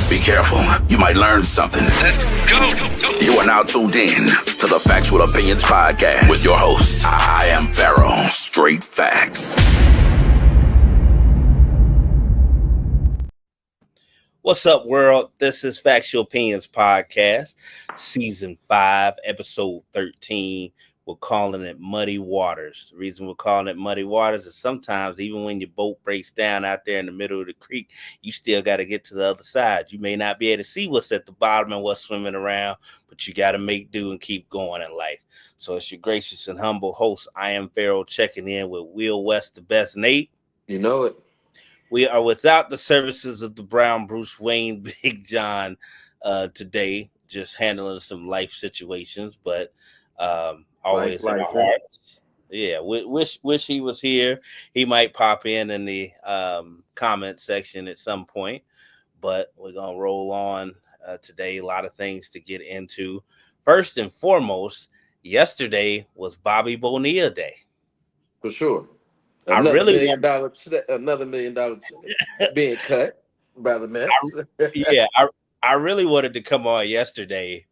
Be careful. You might learn something. Let's go. You are now tuned in to the Factual Opinions Podcast with your host. I am Pharaoh. Straight facts. What's up, world? This is Factual Opinions Podcast, Season 5, Episode 13. We're calling it Muddy Waters. The reason we're calling it Muddy Waters is sometimes, even when your boat breaks down out there in the middle of the creek, you still got to get to the other side. You may not be able to see what's at the bottom and what's swimming around, but you got to make do and keep going in life. So it's your gracious and humble host. I am Pharaoh, checking in with Will West, the best Nate. You know it. We are without the services of the Brown Bruce Wayne Big John today, just handling some life situations, but always in our hearts. Yeah, wish he was here. He might pop in the comment section at some point, but we're gonna roll on today. A lot of things to get into. First and foremost, yesterday was Bobby Bonilla Day. For sure. Another $1 million being cut by the Mets. I really wanted to come on yesterday,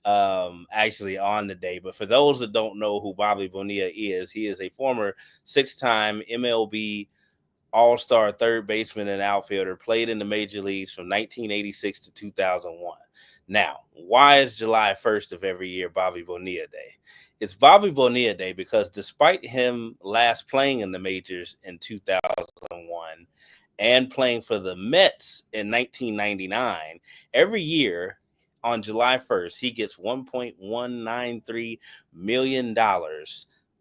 actually on the day. But for those that don't know who Bobby Bonilla is, he is a former 6-time MLB All-Star third baseman and outfielder, played in the major leagues from 1986 to 2001. Now, why is July 1st of every year Bobby Bonilla Day? It's Bobby Bonilla Day because despite him last playing in the majors in 2001 and playing for the Mets in 1999, every year on July 1st, he gets $1.193 million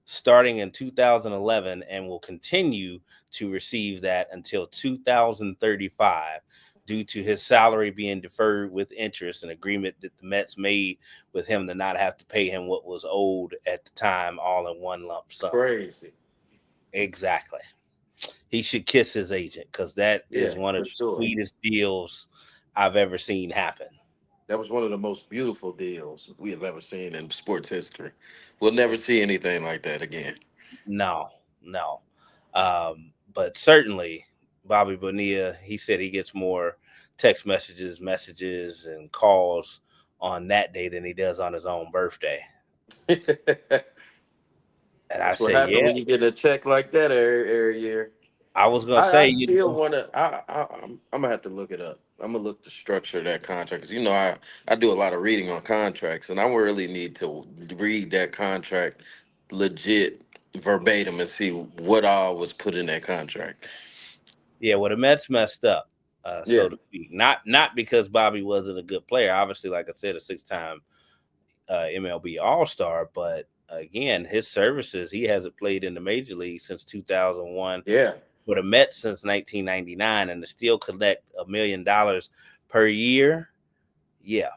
starting in 2011 and will continue to receive that until 2035. Due to his salary being deferred with interest, an agreement that the Mets made with him to not have to pay him what was owed at the time, all in one lump sum. Crazy. Exactly. He should kiss his agent because that is one of the sweetest deals I've ever seen happen. That was one of the most beautiful deals we have ever seen in sports history. We'll never see anything like that again. No. But certainly, Bobby Bonilla, he said he gets more text messages, and calls on that day than he does on his own birthday. And That's what happens when you get a check like that every year. I was gonna say, I'm gonna have to look it up. I'm gonna look the structure of that contract because I do a lot of reading on contracts, and I really need to read that contract legit verbatim and see what all was put in that contract. Yeah, well, the Mets messed up, so to speak. Not because Bobby wasn't a good player. Obviously, like I said, a 6-time MLB All-Star. But again, his services, he hasn't played in the major league since 2001. Yeah. For the Mets since 1999, and to still collect $1 million per year. Yeah.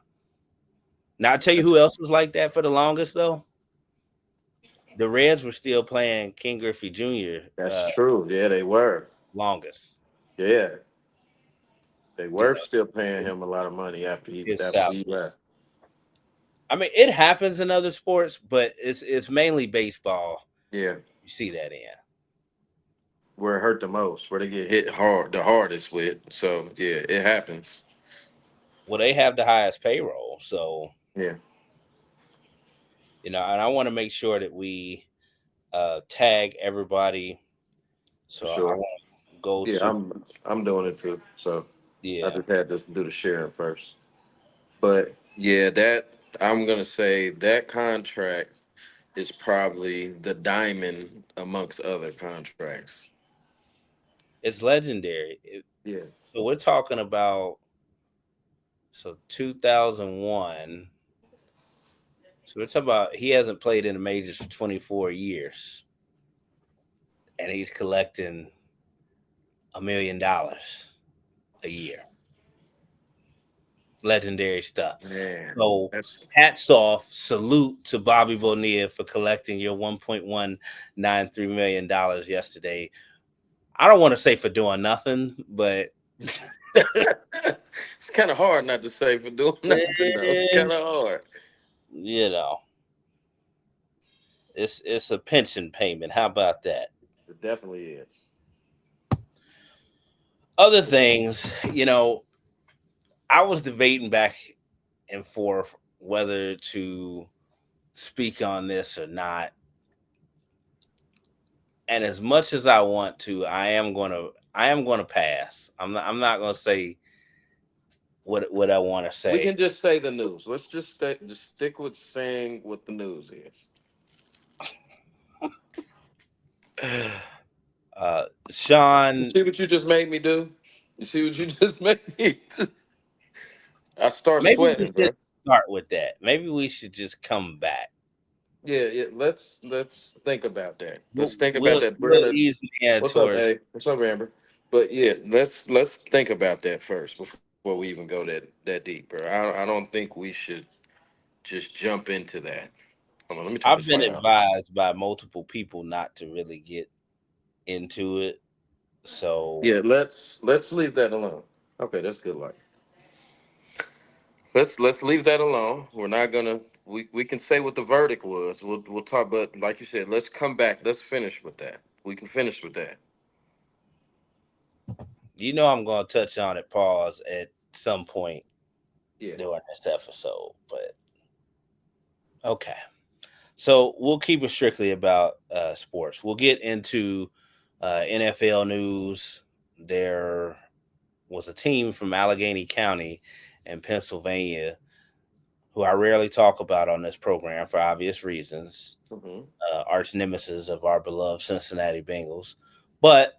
Now, I'll tell you who else was like that for the longest, though. The Reds were still playing King Griffey Jr. That's true. Yeah, they were. Longest. Yeah. They were still paying him a lot of money after he left. I mean, it happens in other sports, but it's mainly baseball. Yeah. You see that in. Where it hurt the most, where they get hit the hardest with. So, yeah, it happens. Well, they have the highest payroll, so. Yeah. And I want to make sure that we tag everybody. So sure. I want to go to. I'm doing it too. So yeah, I just had to do the sharing first. But yeah, that I'm gonna say that contract is probably the diamond amongst other contracts. It's legendary. Yeah. So we're talking about 2001. So we're talking about he hasn't played in the majors for 24 years. And he's collecting $1 million a year. Legendary stuff. Man, so hats off, salute to Bobby Bonilla for collecting your $1.193 million yesterday. I don't want to say for doing nothing, but it's kind of hard not to say for doing nothing. It's kind of hard. It's a pension payment. How about that? It definitely is. Other things, I was debating back and forth whether to speak on this or not. And as much as I want to, I am gonna pass. I'm not gonna say what I want to We say. can just say the news. Let's just stick with saying what the news is. You Sean, see what you just made me do? You see what you just made me do? I start maybe we sweating, bro. should start with that. Maybe we should just come back. Yeah, yeah. Let's think about that. We'll Let's think about we'll, that. We're we'll gonna. ease in What's up, towards. A? What's up, Amber? But yeah, let's think about that first before we even go that deep, bro. I don't think we should just jump into that. Hold on, let me turn this I've light been off. advised by multiple people not to really get into it. So Yeah, let's leave that alone. Okay, that's good light. Let's leave that alone. We're not gonna. We can say what the verdict was. We'll talk, but like you said, let's come back. Let's finish with that. We can finish with that. I'm gonna touch on it. Pause at some point Yeah. during this episode, but okay. So we'll keep it strictly about sports. We'll get into NFL news. There was a team from Allegheny County in Pennsylvania who I rarely talk about on this program for obvious reasons. Hmm. Arch nemesis of our beloved Cincinnati Bengals. But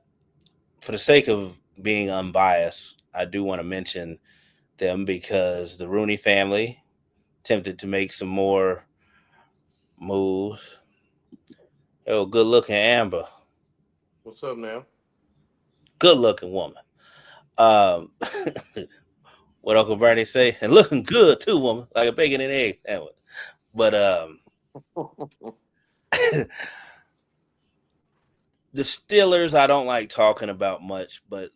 for the sake of being unbiased, I do want to mention them because the Rooney family attempted to make some more moves. Oh, good looking Amber. What's up now? Good looking woman. Um, what Uncle Bernie say? And looking good too, woman, like a bacon and egg sandwich. But the Steelers, I don't like talking about much, but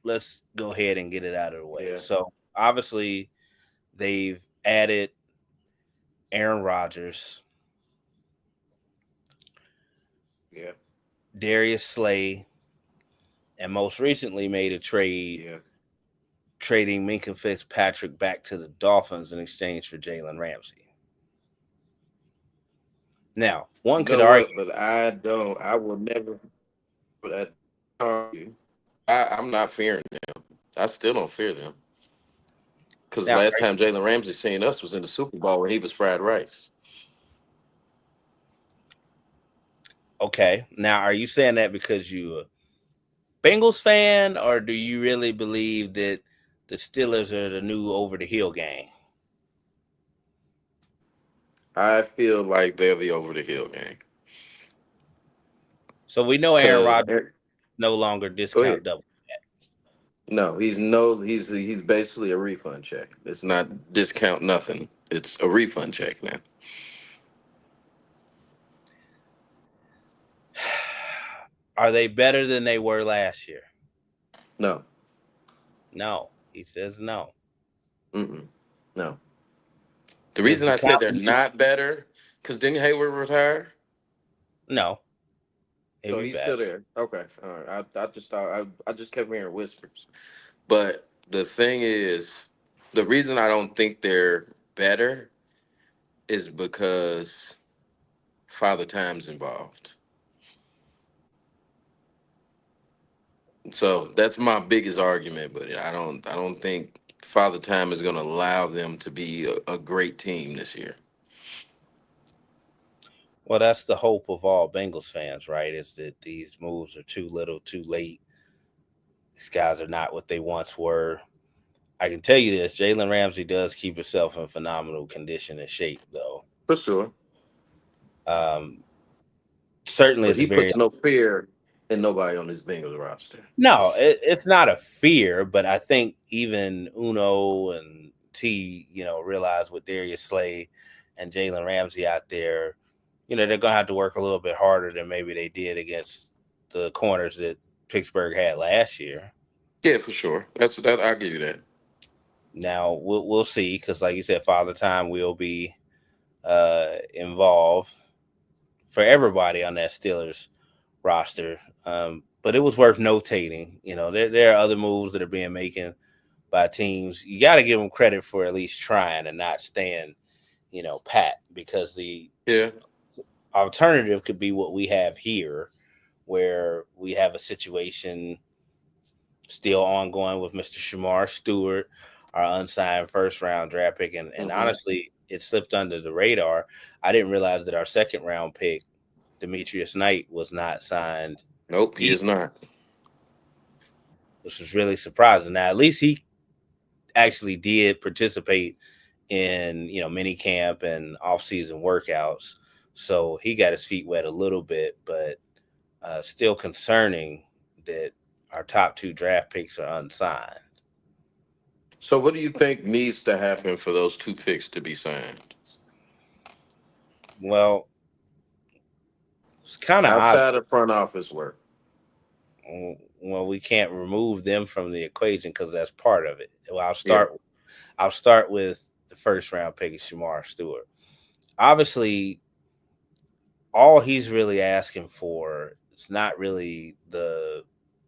let's go ahead and get it out of the way. Yeah, So obviously, they've added Aaron Rodgers, yeah, Darius Slay, and most recently made a trade yeah. trading Minka Fitzpatrick back to the Dolphins in exchange for Jalen Ramsey. Now, You one could know argue, what? But I don't. I will never. That argue. I'm not fearing them. I still don't fear them. Because now, last time Jalen Ramsey seen us was in the Super Bowl when he was fried rice. okay, now are you saying that because you a Bengals fan, or do you really believe that the Steelers are the new over the hill gang? I feel like they're the over the hill gang. So we know Aaron Cause Rodgers no longer go discount ahead. double. No, he's basically a refund check. It's not discount nothing. It's a refund check now. Are they better than they were last year? No. No. He says no. Mm-mm. No. The Is reason the I said they're combination? not better, because didn't Hayward retire? No. He'd So be he's better. still there. Okay. All right. I just thought I just kept hearing whispers. But the thing is, the reason I don't think they're better is because Father Time's involved. So that's my biggest argument, but I don't think Father Time is going to allow them to be a great team this year. Well, that's the hope of all Bengals fans, right? Is that these moves are too little, too late. These guys are not what they once were. I can tell you this: Jalen Ramsey does keep himself in phenomenal condition and shape, though. For sure. Um, certainly But at the he very puts no fear in nobody on his Bengals roster. no, it's not a fear, but I think even Uno and T, realize with Darius Slay and Jalen Ramsey out there, they're gonna have to work a little bit harder than maybe they did against the corners that Pittsburgh had last year. Yeah, for sure. That's that. I'll give you that. Now we'll see because, like you said, Father Time will be involved for everybody on that Steelers roster. But it was worth notating. There are other moves that are being making by teams, you got to give them credit for at least trying and not staying, pat, because the alternative could be what we have here, where we have a situation still ongoing with Mr. Shamar Stewart, our unsigned first round draft pick. And honestly, it slipped under the radar. I didn't realize that our second round pick, Demetrius Knight, was not signed. Nope, he is not. Which was really surprising. Now, at least he actually did participate in, mini camp and off-season workouts. So he got his feet wet a little bit, but still concerning that our top 2 draft picks are unsigned. So what do you think needs to happen for those 2 picks to be signed? Well, it's kind of outside of front office work. Well, we can't remove them from the equation because that's part of it. Well, I'll start with the first round pick, Shamar Stewart. Obviously, all he's really asking for is not really the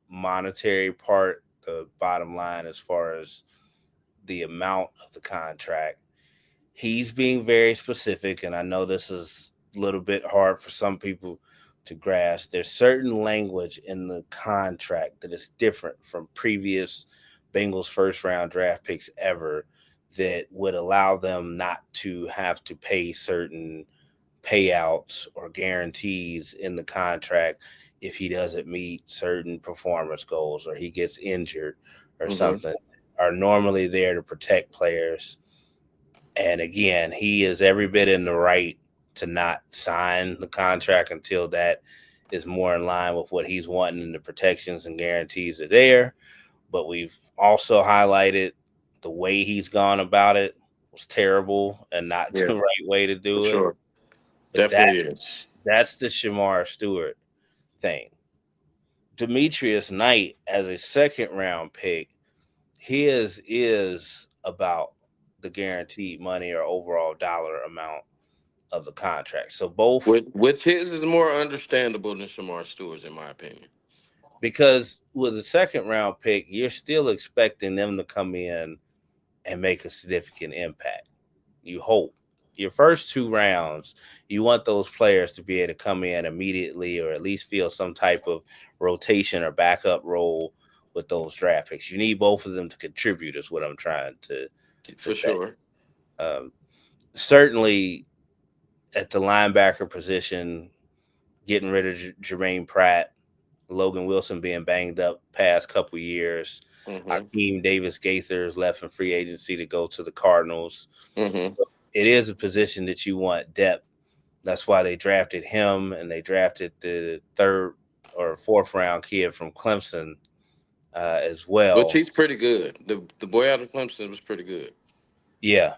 monetary part, the bottom line, as far as the amount of the contract. He's being very specific, and I know this is a little bit hard for some people to grasp. There's certain language in the contract that is different from previous Bengals first round draft picks ever that would allow them not to have to pay certain payouts or guarantees in the contract if he doesn't meet certain performance goals or he gets injured or something, are normally there to protect players. And again, he is every bit in the right to not sign the contract until that is more in line with what he's wanting and the protections and guarantees are there. But we've also highlighted the way he's gone about it was terrible and not the right way to do it. Sure. But definitely is. That's the Shamar Stewart thing. Demetrius Knight as a second round pick, his is about the guaranteed money or overall dollar amount of the contract. So both, which his is more understandable than Shamar Stewart's, in my opinion. Because with a second round pick, you're still expecting them to come in and make a significant impact. You hope. Your first 2 rounds, you want those players to be able to come in immediately or at least feel some type of rotation or backup role with those draft picks. You need both of them to contribute, is what I'm trying to For sure. Certainly at the linebacker position, getting rid of Jermaine Pratt, Logan Wilson being banged up past couple years. Hakeem Davis-Gaithers left in free agency to go to the Cardinals. It is a position that you want depth. That's why they drafted him, and they drafted the 3rd or 4th round kid from Clemson as well. Which he's pretty good. The boy out of Clemson was pretty good. Yeah.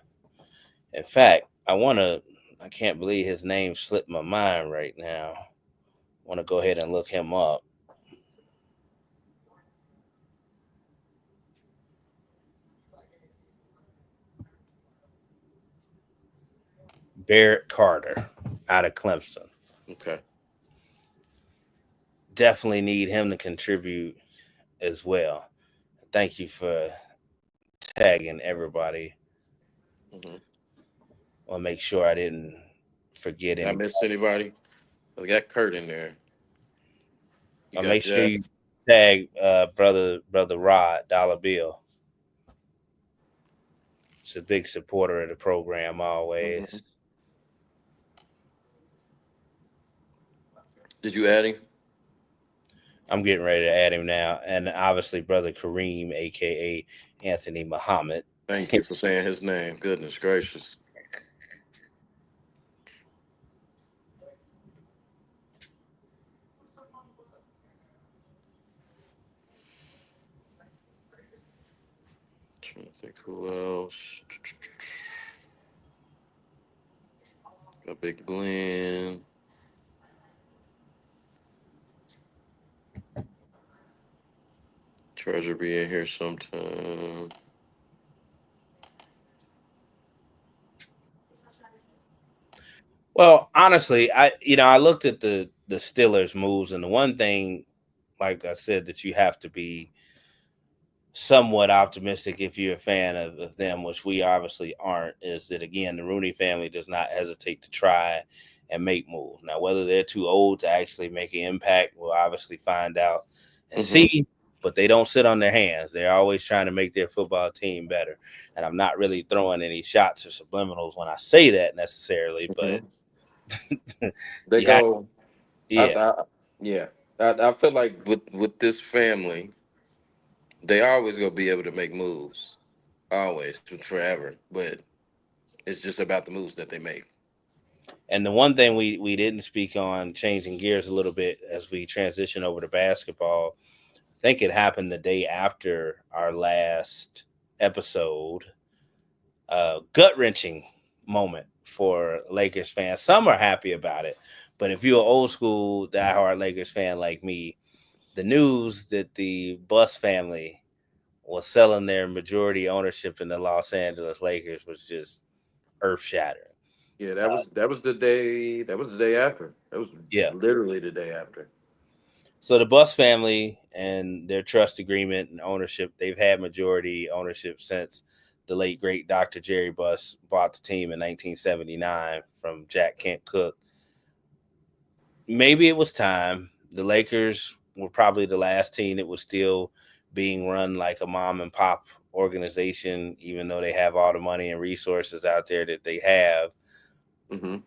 In fact, I can't believe his name slipped my mind right now. I want to go ahead and look him up. Barrett Carter out of Clemson. Okay. Definitely need him to contribute as well. Thank you for tagging everybody. I'll make sure I didn't forget anybody. I missed anybody? I got Kurt in there. I'll make sure you tag brother Rod Dollar Bill. He's a big supporter of the program always. Did you add him? I'm getting ready to add him now. And obviously, brother Kareem, a.k.a. Anthony Muhammad. Thank you for saying his name. Goodness gracious. Trying to think who else. Got Big Glenn. Treasure be in here sometime. Well, honestly, I looked at the Steelers' moves, and the one thing, like I said, that you have to be somewhat optimistic, if you're a fan of them, which we obviously aren't, is that again the Rooney family does not hesitate to try and make moves. Now, whether they're too old to actually make an impact, we'll obviously find out and see. But they don't sit on their hands. They're always trying to make their football team better. And I'm not really throwing any shots or subliminals when I say that necessarily, but They yeah, go. yeah. Yeah. I feel like with this family, they always gonna be able to make moves, always, forever. But it's just about the moves that they make. And the one thing we didn't speak on, changing gears a little bit as we transition over to basketball, I think it happened the day after our last episode. Gut wrenching moment for Lakers fans. Some are happy about it, but if you're an old school diehard Lakers fan like me, the news that the Buss family was selling their majority ownership in the Los Angeles Lakers was just earth shattering. Yeah, that was the day. That was the day after. That was Yeah. literally the day after. So the Buss family and their trust agreement and ownership, they've had majority ownership since the late great Dr. Jerry Buss bought the team in 1979 from Jack Kent Cooke. Maybe it was time. The Lakers were probably the last team that was still being run like a mom and pop organization, even though they have all the money and resources out there that they have. Mm-hmm.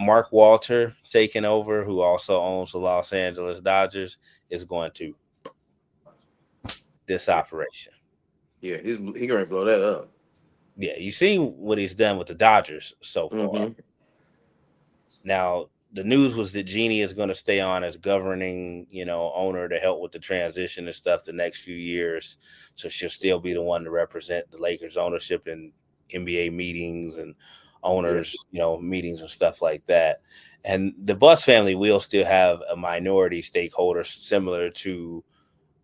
Mark Walter taking over, who also owns the Los Angeles Dodgers, is going to this operation. Yeah, he gonna blow that up. Yeah, you've seen what he's done with the Dodgers so far. Mm-hmm. Now, the news was that Jeannie is going to stay on as governing, owner to help with the transition and stuff the next few years. So she'll still be the one to represent the Lakers ownership in NBA meetings and owners, meetings and stuff like that. And the Buss family will still have a minority stakeholder similar to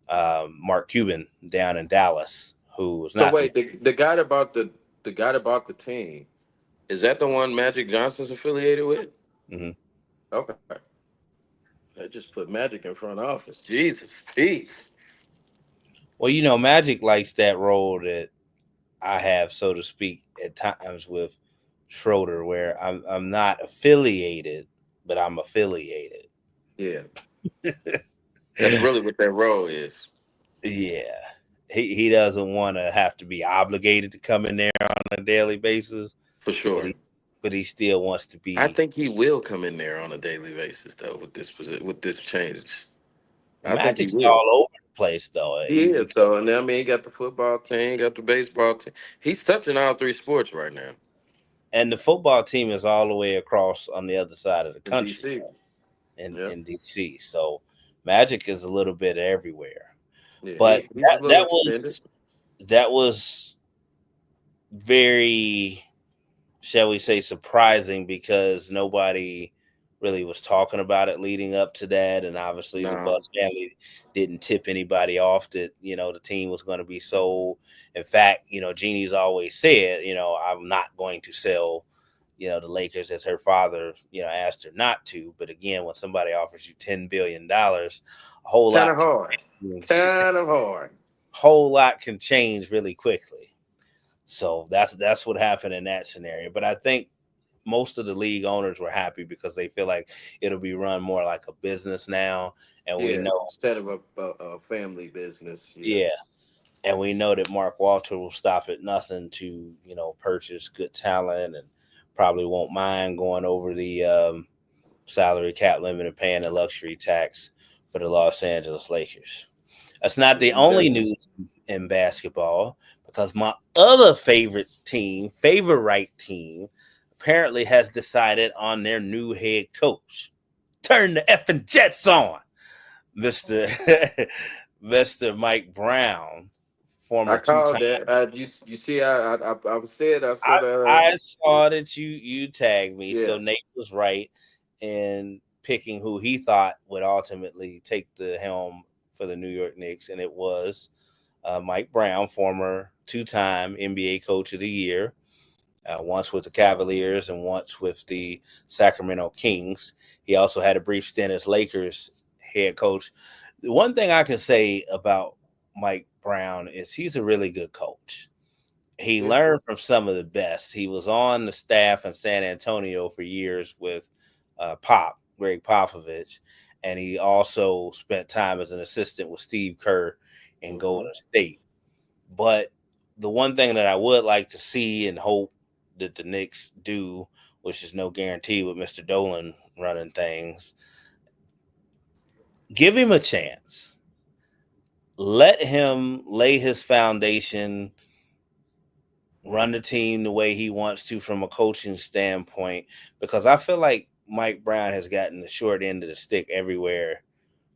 Mark Cuban down in Dallas, who was So not. wait, the guy that bought the team, is that the one Magic Johnson's affiliated with? Mm-hmm. Okay. I just put Magic in front office. Jesus, peace. Well, Magic likes that role that I have, so to speak, at times with Schroeder, where I'm not affiliated, but I'm affiliated. Yeah. That's really what that role is. Yeah. He doesn't want to have to be obligated to come in there on a daily basis. For sure. But he still wants to be. I think he will come in there on a daily basis though with this change. Magic's all over the place though. He is. So, and I mean, he got the football team, got the baseball team. He's touching all three sports right now. And the football team is all the way across on the other side of the country in DC. So Magic is a little bit everywhere. Yeah, but that was very, shall we say, surprising because nobody really was talking about it leading up to that. And obviously the Buss family didn't tip anybody off that, the team was going to be sold. In fact, Jeannie's always said, I'm not going to sell, the Lakers, as her father, asked her not to. But again, when somebody offers you $10 billion, a whole lot whole lot can change really quickly. So that's what happened in that scenario. But I think most of the league owners were happy because they feel like it'll be run more like a business now. And we know instead of a family business. Yeah. And we know that Mark Walter will stop at nothing to, purchase good talent and probably won't mind going over the salary cap limit and paying the luxury tax for the Los Angeles Lakers. That's not the only news in basketball because my other favorite team, apparently has decided on their new head coach. Turn the effing Jets on, Mr. Mike Brown, former. I called that. You see, I said I saw that you tagged me. Yeah. So Nate was right in picking who he thought would ultimately take the helm for the New York Knicks, and it was Mike Brown, former two-time NBA Coach of the Year. Once with the Cavaliers and once with the Sacramento Kings. He also had a brief stint as Lakers head coach. The one thing I can say about Mike Brown is he's a really good coach. He Yeah. learned from some of the best. He was on the staff in San Antonio for years with Greg Popovich, and he also spent time as an assistant with Steve Kerr in Mm-hmm. Golden State. But the one thing that I would like to see and hope that the Knicks do, which is no guarantee with Mr. Dolan running things, give him a chance. Let him lay his foundation, run the team the way he wants to from a coaching standpoint, because I feel like Mike Brown has gotten the short end of the stick everywhere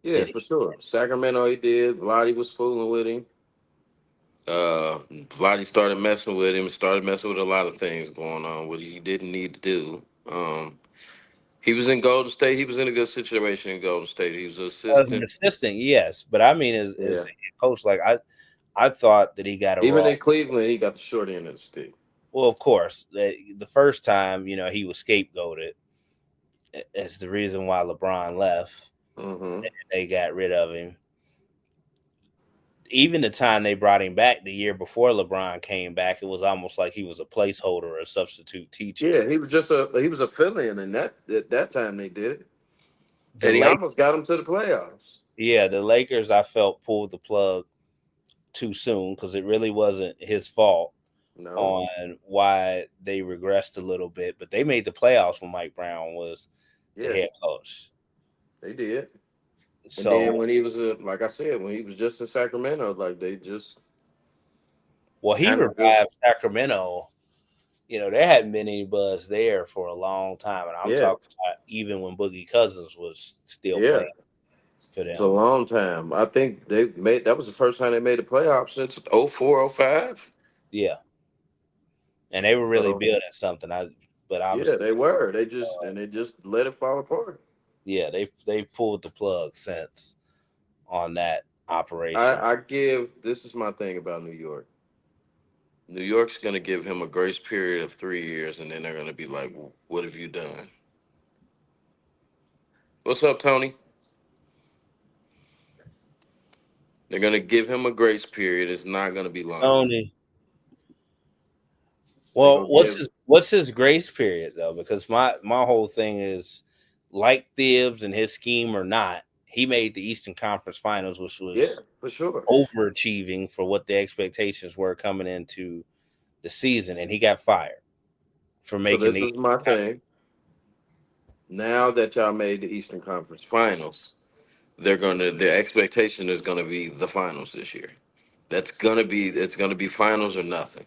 Yeah, that for he. sure. Sacramento, he did. Vladi was fooling with him. Vladi started messing with him. Started messing with a lot of things going on, what he didn't need to do. He was in Golden State. He was in a good situation in Golden State. He was an As an assistant. assistant, yes, but I mean, as Yeah. a head coach, like I thought that he got a Even raw. in Cleveland, he got the short end of the stick. Well, of course, the first time, he was scapegoated as the reason why LeBron left. Mm-hmm. They got rid of him. Even the time they brought him back the year before LeBron came back, it was almost like he was a placeholder or a substitute teacher. Yeah, he was a fill-in, and that at that time they did it, The and he Lake, almost got him to the playoffs. yeah, the Lakers, I felt pulled the plug too soon because it really wasn't his fault No, on why they regressed a little bit, but they made the playoffs when Mike Brown was the yeah, head coach. they did. And then So, when he was like I said, when he was just in Sacramento, like they just well, he kind of just revived Sacramento. There hadn't been any buzz there for a long time, and I'm yeah, talking about even when Boogie Cousins was still yeah. playing for It's a them. long time. I think they made that was the first time they made the playoffs since 04, 05. Yeah, and they were really So building something. But yeah, obviously, they were. They just let it fall apart. yeah, they pulled the plug since on that operation. I give this is my thing about New York. New York's gonna give him a grace period of 3 years, and then they're gonna be like, "What have you done?" What's up, Tony? They're gonna give him a grace period. It's not gonna be long. Only, They're well, gonna what's give. his grace period though? Because my whole thing is like Thibs and his scheme or not, he made the Eastern Conference Finals, which Yeah, was for sure. overachieving for what the expectations were coming into the season, and he got fired for So making this the is my Eastern Conference. thing. Now that y'all made the Eastern Conference Finals, their expectation is gonna be the finals this year. It's gonna be finals or nothing.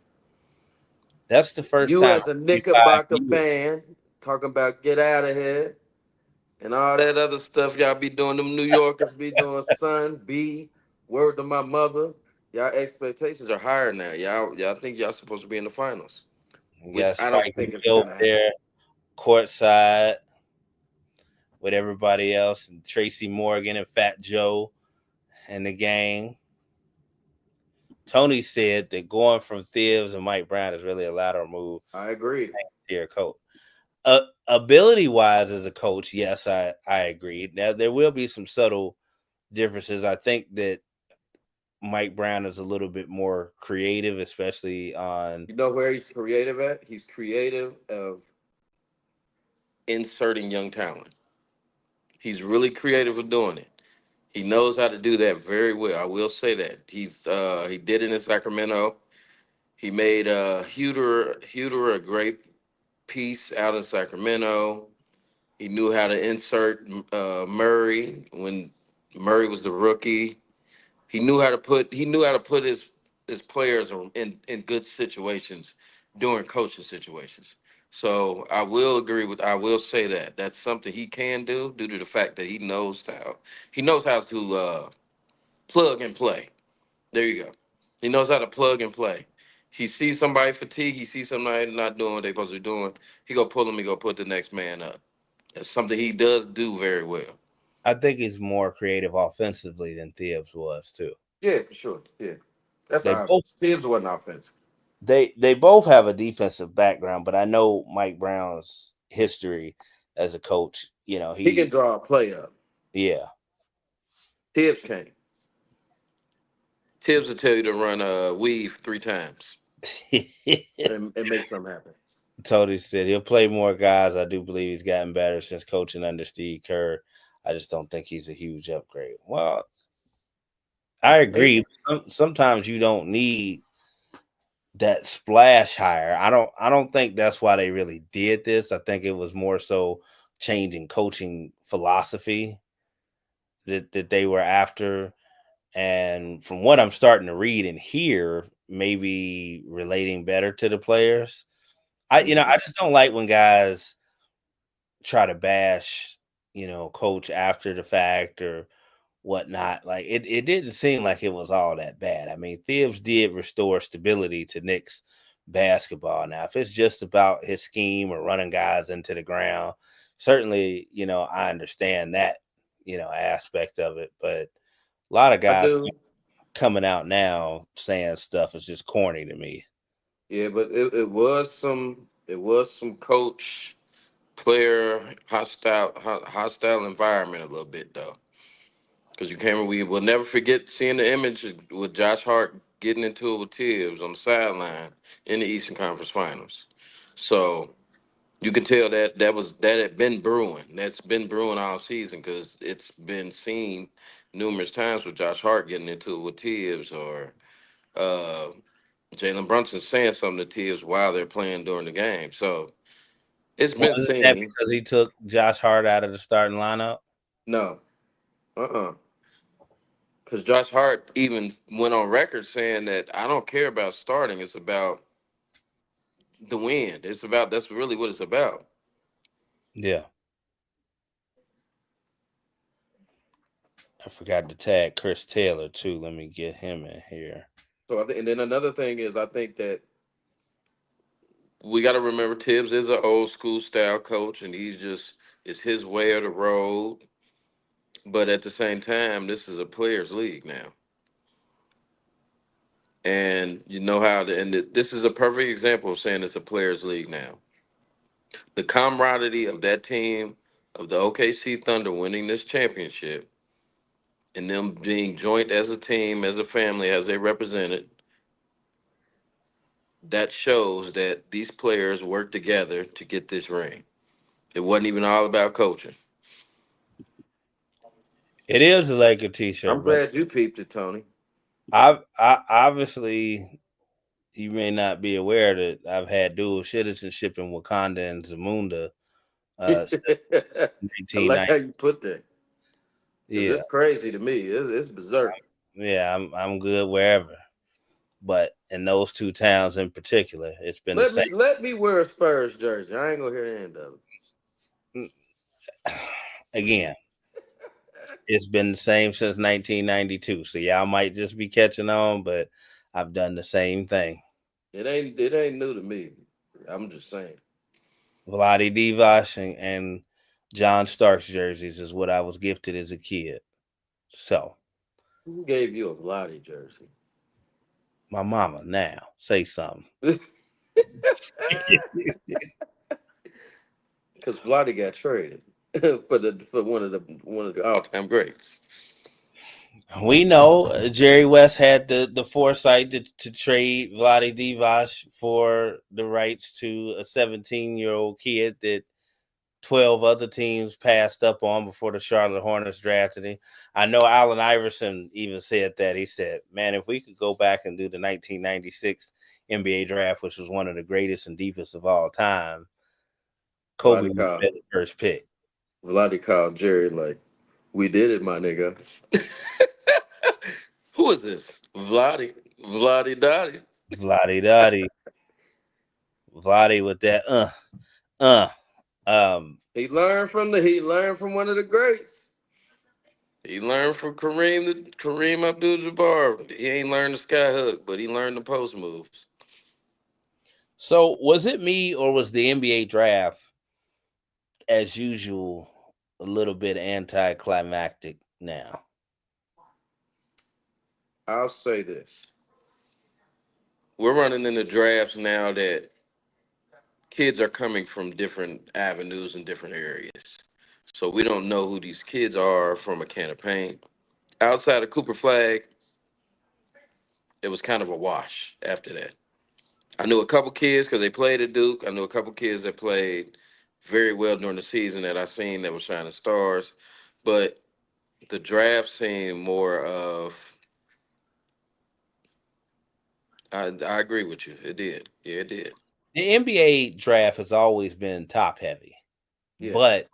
That's the first You time as a in 25 Knickerbocker years. fan talking about get out of here and all that other stuff y'all be doing. Them New Yorkers be doing. Son, B, word to my mother. Y'all expectations are higher now. Y'all think y'all supposed to be in the finals, You which got I don't Spike think is Lee over gonna happen. there courtside with everybody else, and Tracy Morgan and Fat Joe and the gang. Tony said that going from Thibs and Mike Brown is really a lateral move I agree. here, coach. Ability wise, as a coach, yes, I agree. Now there will be some subtle differences. I think that Mike Brown is a little bit more creative, especially on. You know where he's creative at? He's creative of inserting young talent. He's really creative of doing it. He knows how to do that very well. I will say that. He did it in Sacramento. He made Huter a great piece out in Sacramento. He knew how to insert Murray when Murray was the rookie. He knew how to put his players in good situations during coaching situations. So I will say that that's something he can do due to the fact that he knows how to plug and play. There you go. He knows how to plug and play. He sees somebody fatigue. He sees somebody not doing what they're supposed to be doing. He go pull him. He go put the next man up. That's something he does do very well. I think he's more creative offensively than Thibs was too. Yeah, for sure. Yeah, that's They both obvious. Tibbs wasn't offensive. they both have a defensive background, but I know Mike Brown's history as a coach. He can draw a play up. Yeah, Tibbs can't. Tibbs will tell you to run a weave 3 times and make something happen. Tony said he'll play more guys. I do believe he's gotten better since coaching under Steve Kerr. I just don't think he's a huge upgrade. Well, I agree. Sometimes you don't need that splash hire. I don't think that's why they really did this. I think it was more so changing coaching philosophy that they were after. And from what I'm starting to read and hear, maybe relating better to the players. I just don't like when guys try to bash, coach after the fact or whatnot. Like it didn't seem like it was all that bad. I mean, Thibs did restore stability to Knicks basketball. Now, if it's just about his scheme or running guys into the ground, certainly, I understand that, aspect of it. But a lot of I guys do. coming out now saying stuff is just corny to me. Yeah, but it was some coach player hostile environment a little bit though. Because we will never forget seeing the image with Josh Hart getting into it with Tibbs on the sideline in the Eastern Conference Finals. So you can tell that had been brewing. That's been brewing all season because it's been seen numerous times with Josh Hart getting into it with Tibbs or uh, Jalen Brunson saying something to Tibbs while they're playing during the game. So it's been Wasn't that seen. because he took Josh Hart out of the starting lineup? No, because Josh Hart even went on record saying that I don't care about starting. It's about the win. That's really what it's about. Yeah. I forgot to tag Chris Taylor too. Let me get him in here. So and then another thing is I think that we got to remember Tibbs is an old school style coach, and it's his way of the road. But at the same time, this is a players' league now, and you know how this is a perfect example of saying it's a players' league now. The camaraderie of that team of the OKC Thunder winning this championship and them being joint as a team, as a family, as they represented, that shows that these players work together to get this ring. It wasn't even all about coaching. It is a Laker t-shirt, I'm brother. glad you peeped it, Tony. I obviously you may not be aware that I've had dual citizenship in Wakanda and Zamunda since I like 1990. how you put that because Yeah, it's crazy to me. It's berserk. yeah, I'm good wherever. But in those two towns in particular, it's been the Let same. me wear a Spurs jersey. I ain't gonna hear the end of Again, it's been the same since 1992. So y'all might just be catching on, but I've done the same thing. it. It ain't new to me. I'm just saying. Vlade Divac and John Starks jerseys is what I was gifted as a kid. So Who gave you a Vladi jersey? my mama now say something. Because Vladi got traded for one of the all time greats. We know Jerry West had the foresight to trade Vlade Divac for the rights to a 17-year-old kid that 12 other teams passed up on before the Charlotte Hornets drafted him. I know Allen Iverson even said that. He said, man, if we could go back and do the 1996 NBA draft, which was one of the greatest and deepest of all time, Kobe Vladi would have called been the first pick. Vladi called Jerry like, "We did it, my nigga." Who is this? Vladi Dottie. Vlade Dottie. Vlade with that uh. He learned from one of the greats. He learned from Kareem Abdul-Jabbar. He ain't learned the sky hook, but he learned the post moves. So was it me or was the NBA draft, as usual, a little bit anticlimactic now? I'll say this: we're running into drafts now that kids are coming from different avenues and different areas. So we don't know who these kids are from a can of paint. Outside of Cooper Flag, it was kind of a wash after that. I knew a couple kids because they played at Duke. I knew a couple kids that played very well during the season that I seen that were shining stars, but the draft seemed more of. I agree with you. It did. Yeah, it did. The NBA draft has always been top heavy, Yeah. but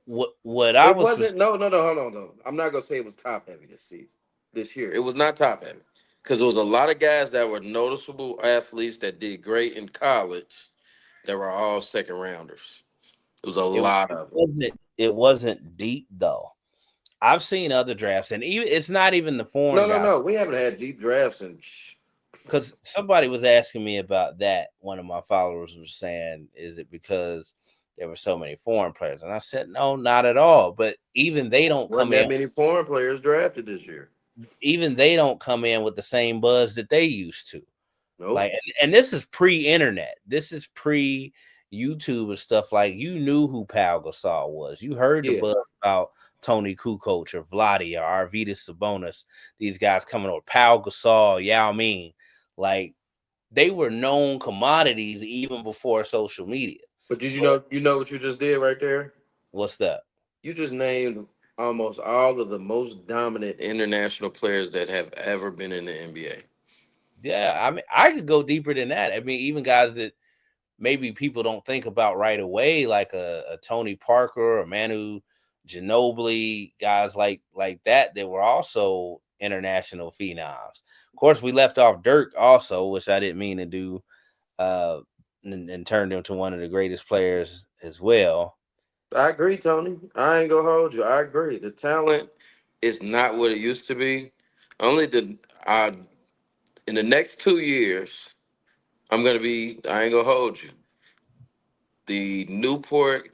what I It was wasn't. No, no, no. Hold on, no. I'm not gonna say it was top heavy this season, this year. It was not top heavy because there was a lot of guys that were noticeable athletes that did great in college that were all second rounders. It was a it, lot of them. it wasn't deep though. I've seen other drafts, and even it's not even the No, foreign no, guys. no. We haven't had deep drafts and. Because somebody was asking me about that. One of my followers was saying, "Is it because there were so many foreign players?" And I said, "No, not at all." But even they don't Wasn't come in. that many foreign players drafted this year? Even they don't come in with the same buzz that they used to. Nope. Like, and this is pre-internet. This is pre-YouTube and stuff. Like, you knew who Pau Gasol was. You heard the Yeah. buzz about Tony Kukoc or Vladi or Arvydas Sabonis. These guys coming over. Pau Gasol, Yao Ming. Like, they were known commodities even before social media. But did So you know what you just did right there? what's that? You just named almost all of the most dominant international players that have ever been in the NBA. Yeah, I mean, I could go deeper than that. I mean, even guys that maybe people don't think about right away, like a Tony Parker or Manu Ginobili, guys like that were also international phenoms. Of course, we left off Dirk also, which I didn't mean to do, uh, and turned him to one of the greatest players as well. I agree, Tony. I ain't gonna hold you. I agree. The talent is not what it used to be. Only the in the next 2 years, I'm gonna be. I ain't gonna hold you. The Newport,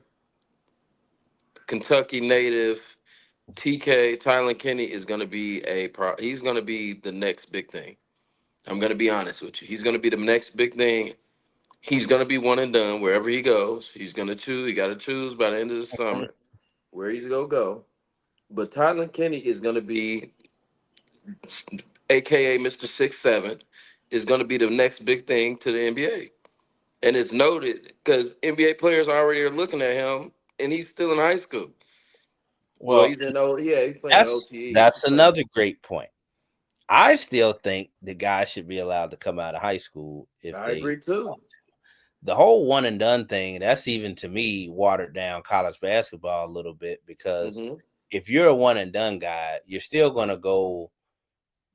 Kentucky native TK Tylen Kenny is gonna be He's gonna be the next big thing. I'm gonna be honest with you. He's gonna be the next big thing. He's gonna be one and done wherever he goes. He's gonna choose. He got to choose by the end of the summer where he's gonna go. But Tylen Kenny is gonna be, AKA Mr. 6'7", is gonna be the next big thing to the NBA. And it's noted because NBA players already are looking at him, and he's still in high school. Well, Well, he's in yeah, he's playing that's OTE. that's another great point. I still think the guys should be allowed to come out of high school if I they agree too. want to. The whole one and done thing, that's even to me watered down college basketball a little bit, because Hmm. if you're a one and done guy, you're still going to go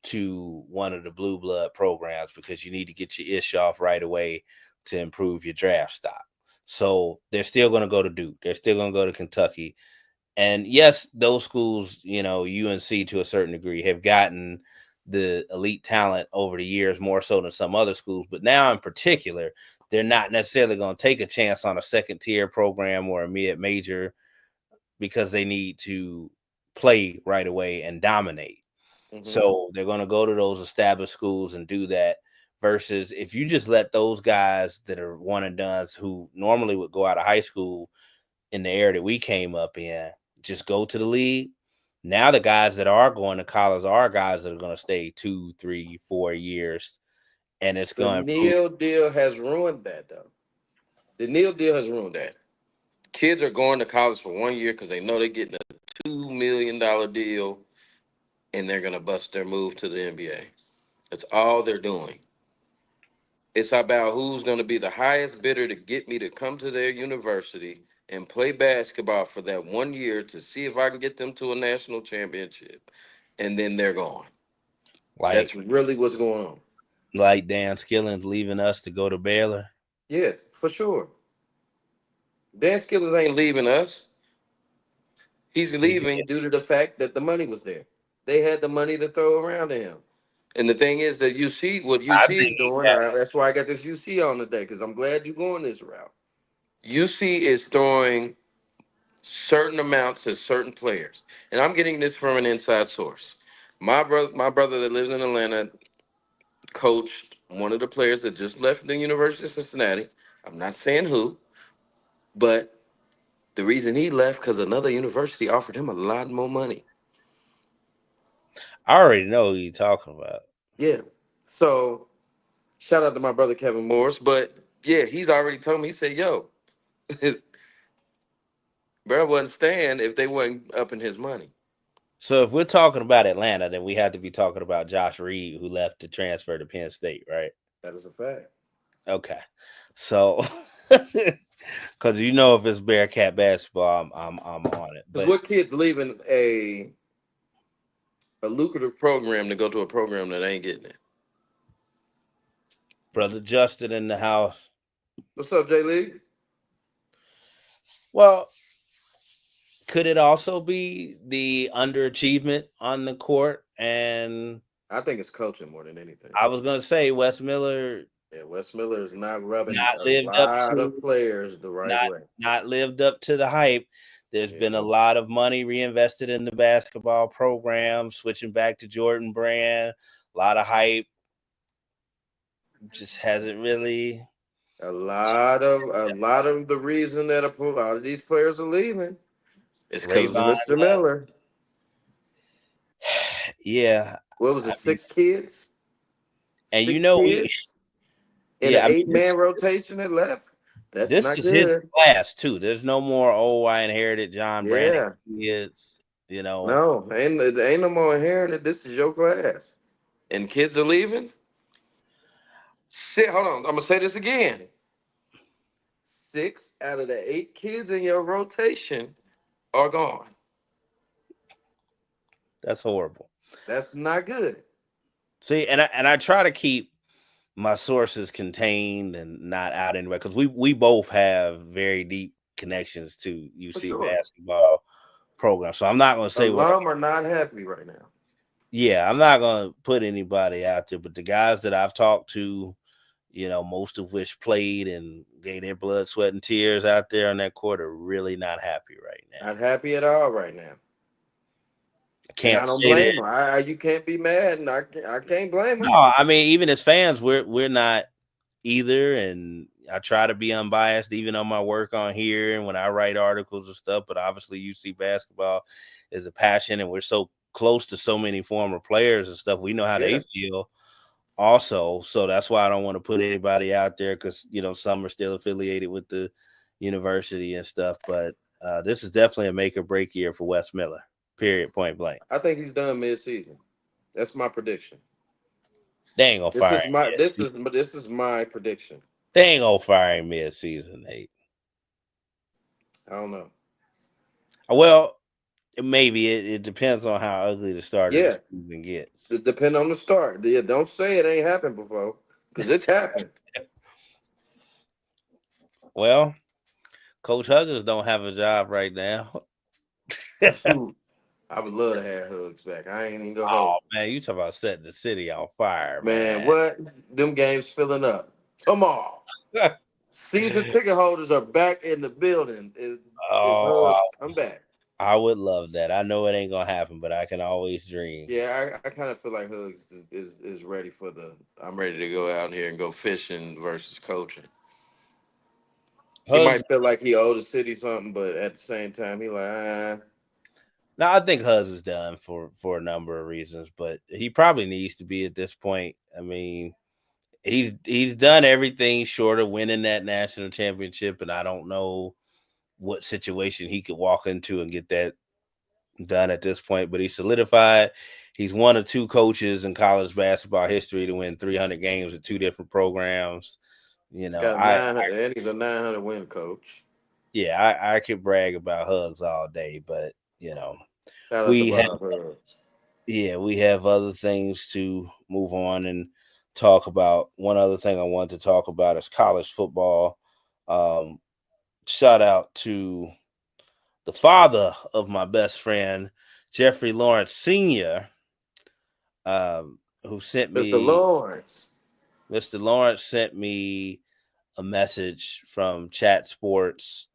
to one of the blue blood programs because you need to get your ish off right away to improve your draft stock. So they're still going to go to Duke. They're still going to go to Kentucky. And yes, those schools, UNC to a certain degree, have gotten the elite talent over the years more so than some other schools. But now in particular, they're not necessarily going to take a chance on a second tier program or a mid major because they need to play right away and dominate. Hmm. So they're going to go to those established schools and do that. Versus if you just let those guys that are one and dones who normally would go out of high school in the era that we came up in, just go to the league. Now the guys that are going to college are guys that are going to stay 2, 3, 4 years, and it's The going to improve. Neil deal has ruined that, though. The Neil deal has ruined that. Kids are going to college for 1 year because they know they're getting a $2 million deal, and they're gonna bust their move to the NBA. That's all they're doing. It's about who's gonna be the highest bidder to get me to come to their university and play basketball for that 1 year to see if I can get them to a national championship, and then they're gone. like That's really what's going on. like Dan Skillings leaving us to go to Baylor. Yes, for sure. Dan Skillers ain't leaving us. He's He did. leaving due to the fact that the money was there. They had the money to throw around to him. And the thing is that you see what I UC think is he doing. got, That's why I got this UC on today because I'm glad you're going this route. UC is throwing certain amounts to certain players, and I'm getting this from an inside source. My brother that lives in Atlanta coached one of the players that just left the University of Cincinnati. I'm not saying who, but the reason he left because another university offered him a lot more money. I already know who you're talking about. Yeah. So shout out to my brother Kevin Morris, but yeah, he's already told me. He said, "Yo, bro, wasn't staying if they wasn't upping his money." So if we're talking about Atlanta, then we have to be talking about Josh Reed, who left to transfer to Penn State, right? That is a fact. Okay. So because if it's Bearcat basketball, I'm on it. Because But what kid's leaving a lucrative program to go to a program that ain't getting it? brother Justin in the house. What's up, J League? Well, could it also be the underachievement on the court? And I think it's coaching more than anything. I was gonna say Wes Miller. Yeah, Wes Miller is not rubbing Not a lived up lot to of players the right way. Not lived up to the hype. There's been a lot of money reinvested in the basketball program, switching back to Jordan Brand. A lot of hype. Just hasn't really. A lot of the reason that a lot of these players are leaving is because of Rayvon Mr. Miller. Yeah. What was it? 6 kids? And 6 we kids in an 8-man rotation that left. That's this not is good. his class too. There's no more I inherited John Brandon kids. No, ain't no more inherited. This is your class. And kids are leaving. Shit, hold on. I'm gonna say this again. 6 out of the 8 kids in your rotation are gone. That's horrible. That's not good. See, and I try to keep my sources contained and not out anywhere because we both have very deep connections to UC basketball program. So I'm not going to say alum are not happy right now. Yeah, I'm not going to put anybody out there, but the guys that I've talked to, most of which played and gave their blood, sweat, and tears out there on that court are really not happy right now. Not happy at all right now. I don't blame them. You can't be mad, and I can't blame them. No, I mean, even as fans, we're not either, and I try to be unbiased even on my work on here and when I write articles and stuff. But obviously, UC basketball is a passion, and we're so close to so many former players and stuff. We know how they feel, also. So that's why I don't want to put anybody out there because some are still affiliated with the university and stuff. But this is definitely a make or break year for Wes Miller. Period. Point blank. I think he's done mid-season. That's my prediction. They ain't gonna fire him. This is my prediction. They ain't gonna fire him mid-season, Nate. I don't know. Well, maybe it depends on how ugly the start of the season gets. It depends on the start. Yeah, don't say it ain't happened before because it's happened. Well, Coach Huggins don't have a job right now. I would love to have Hugs back. I ain't even gonna hold. Man, you talk about setting the city on fire, man. What? Them games filling up. Come on. Season ticket holders are back in the building. I'm back. I would love that. I know it ain't gonna happen, but I can always dream. Yeah, I kind of feel like Hugs is ready for I'm ready to go out here and go fishing versus coaching. He might feel like he owed the city something, but at the same time, he like, No, I think Huz is done for a number of reasons, but he probably needs to be at this point. I mean, he's done everything short of winning that national championship, and I don't know what situation he could walk into and get that done at this point. But he's solidified. He's one of 2 coaches in college basketball history to win 300 games at 2 different programs. He's a 900 win coach. Yeah, I could brag about Hugs all day, but we have other things to move on and talk about. One other thing I wanted to talk about is college football. Shout out to the father of my best friend, Jeffrey Lawrence Sr., who sent me Mr. Lawrence sent me a message from Chat Sports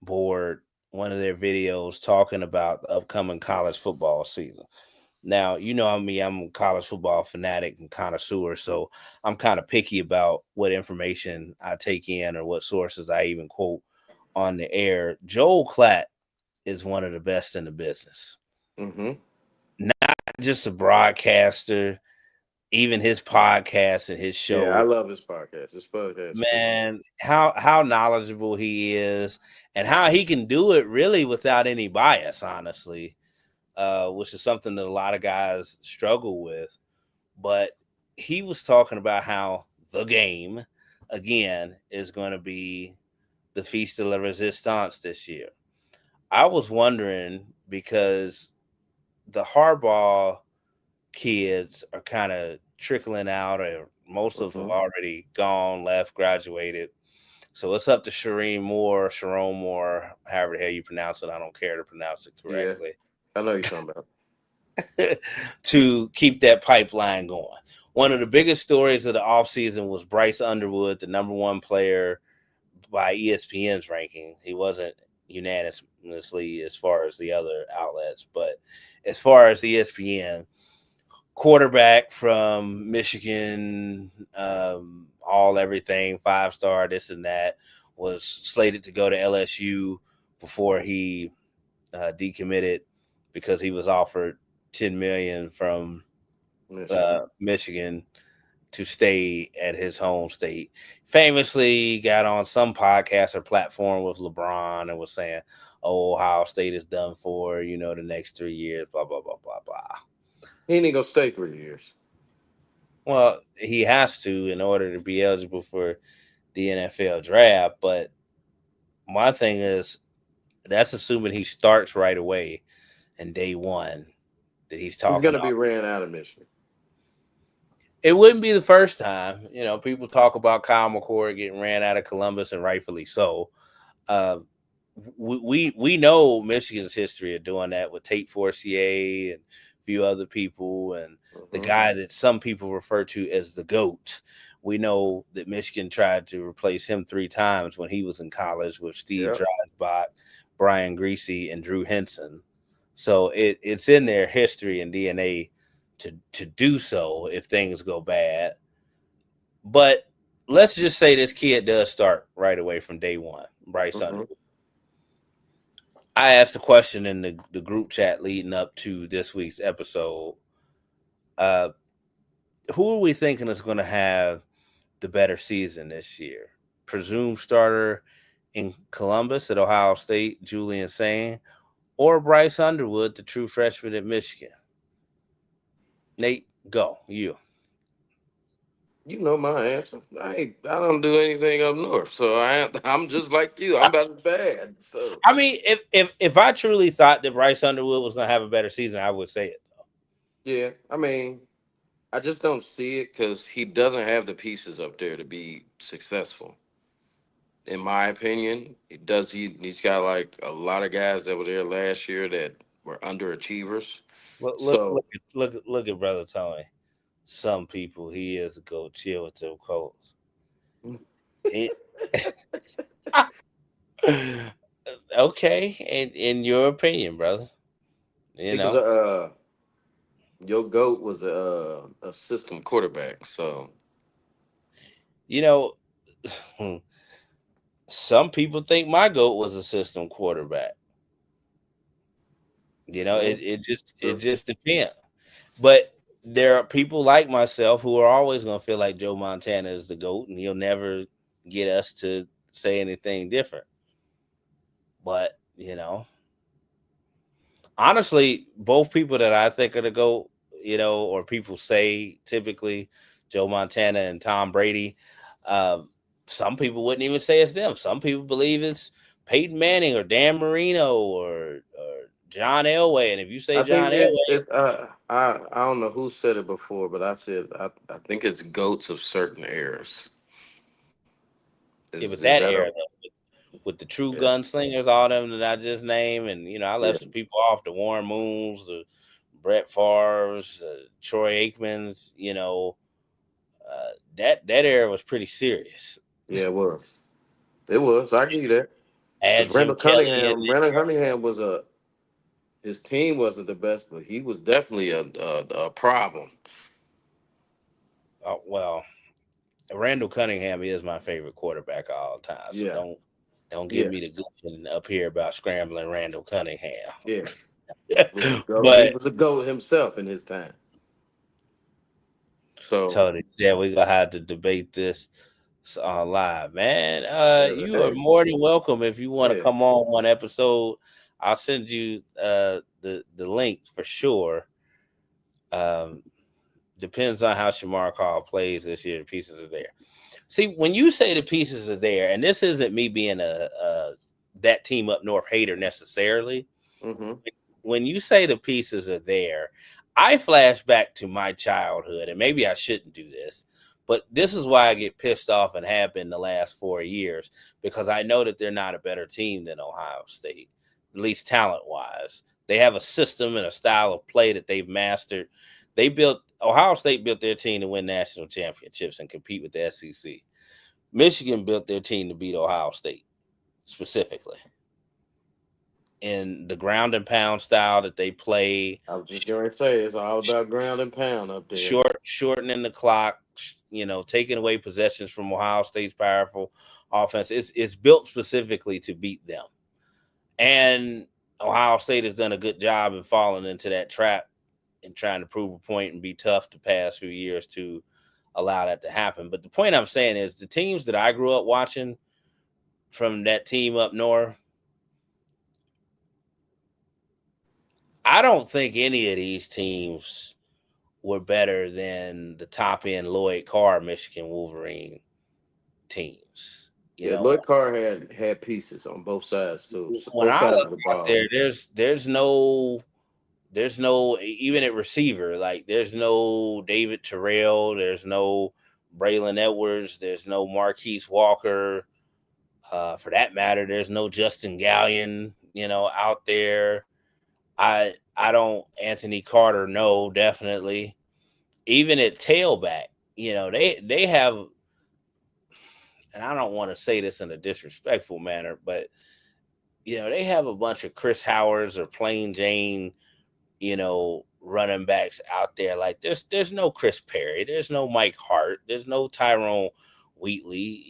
Board, one of their videos talking about the upcoming college football season. Now, I'm a college football fanatic and connoisseur, so I'm kind of picky about what information I take in or what sources I even quote on the air. Joel Klatt is one of the best in the business. Mm-hmm. Not just a broadcaster, even his podcast and his Yeah, I show. love his podcast. His podcast is pretty good. Man, how knowledgeable he is, and how he can do it really without any bias, honestly, which is something that a lot of guys struggle with. But he was talking about how the game, again, is going to be the Feast de la Resistance this year. I was wondering because the Harbaugh kids are kind of trickling out, or most of them have already gone, left, graduated. So it's up to Sharon Moore, however the hell you pronounce it. I don't care to pronounce it Yeah, correctly. I know you're talking about. To keep that pipeline going. One of the biggest stories of the offseason was Bryce Underwood, the number one player by ESPN's ranking. He wasn't unanimously as far as the other outlets, but as far as ESPN, quarterback from Michigan, all everything, 5-star, this and that, was slated to go to LSU before he decommitted because he was offered $10 million from Michigan to stay at his home state. Famously got on some podcast or platform with LeBron and was saying, "Oh, Ohio State is done for, the next 3 years, blah, blah, blah, blah, blah." He ain't gonna stay 3 years. Well, he has to in order to be eligible for the NFL draft. But my thing is, that's assuming he starts right away and day one that he's He's talking gonna be about. ran out of Michigan. It wouldn't be the first time. People talk about Kyle McCord getting ran out of Columbus, and rightfully so. Uh, we know Michigan's history of doing that with Tate Forcier and a few other people, and the guy that some people refer to as the GOAT. We know that Michigan tried to replace him 3 times when he was in college with Steve Dreisbach, Brian Griese, and Drew Henson. So it's in their history and DNA to do so if things go bad. But let's just say this kid does start right away from day one, Bryce Underwood. I asked a question in the group chat leading up to this week's episode. Who are we thinking is going to have the better season this year? Presumed starter in Columbus at Ohio State, Julian Sain, or Bryce Underwood, the true freshman at Michigan? Nate, go. You. You know my answer. I don't do anything up north, so I'm just like you. I'm about as bad. So I mean, if I truly thought that Bryce Underwood was going to have a better season, I would say it. yeah, I mean, I just don't see it because he doesn't have the pieces up there to be successful. In my opinion, it does. He's got like a lot of guys that were there last year that were underachievers. Look, So look at brother Tony. Some people he is a go chill with them Colts. Okay, in your opinion, brother, because your GOAT was a system quarterback. So some people think my GOAT was a system quarterback. It just depends. But there are people like myself who are always going to feel like Joe Montana is the GOAT, and he'll never get us to say anything different. But, honestly, both people that I think are the GOAT, or people say typically Joe Montana and Tom Brady, some people wouldn't even say it's them. Some people believe it's Peyton Manning or Dan Marino or John Elway. And if you say I think John Elway, I don't know who said it before, but I said I think it's GOATs of certain eras. yeah, but Is that that era with the true yeah. gunslingers, all them that I just named, and I left some people off: the Warren Moons, the Brett Favre's, Troy Aikman's. That era was pretty serious. Yeah, it was. It was. I give you that. Add Because Jim Kelly in Randall Cunningham was his team wasn't the best, but he was definitely a problem. well, Randall Cunningham is my favorite quarterback of all time. So Yeah. don't give Yeah. me the good up here about scrambling Randall Cunningham. Yeah. He But was a GOAT himself in his time. So Tony said we're gonna have to debate this live, man. You are hey, more than welcome if you want to yeah, come on one episode. I'll send you the link for sure. Um, depends on how Shamar Call plays this year. The pieces are there. See, when you say the pieces are there, and this isn't me being a that team up north hater necessarily. mm-hmm. When you say the pieces are there, I flash back to my childhood, and maybe I shouldn't do this, but this is why I get pissed off and have been the last 4 years, because I know that they're not a better team than Ohio State, at least talent wise. They have a system and a style of play that they've mastered. Ohio State built their team to win national championships and compete with the SEC. Michigan built their team to beat Ohio State specifically in the ground and pound style that they play. I was just going to say it's all about ground and pound up there. Shortening the clock, taking away possessions from Ohio State's powerful offense. It's built specifically to beat them. And Ohio State has done a good job in falling into that trap and trying to prove a point and be tough the past few years to allow that to happen. But the point I'm saying is the teams that I grew up watching from that team up north, I don't think any of these teams were better than the top end Lloyd Carr Michigan Wolverine teams. Lloyd Carr had pieces on both sides too. When Both I sides look of the out ball. there, there's no even at receiver, like there's no David Terrell, there's no Braylon Edwards, there's no Marquise Walker. For that matter, there's no Justin Gallion, out there. I don't Anthony Carter, no, definitely. Even at tailback, they have, and I don't want to say this in a disrespectful manner, but they have a bunch of Chris Howards or Plain Jane, running backs out there. Like there's no Chris Perry, there's no Mike Hart, there's no Tyrone Wheatley,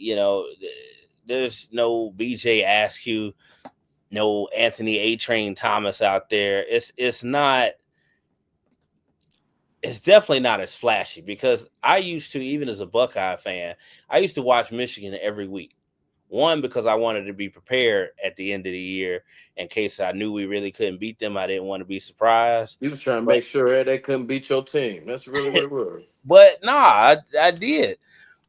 there's no BJ Askew, no Anthony A-Train Thomas out there. It's definitely not as flashy, because I used to, even as a Buckeye fan, I used to watch Michigan every week. One, because I wanted to be prepared at the end of the year in case I knew we really couldn't beat them. I didn't want to be surprised. You was trying to make sure they couldn't beat your team. That's really what it was. But nah, I did.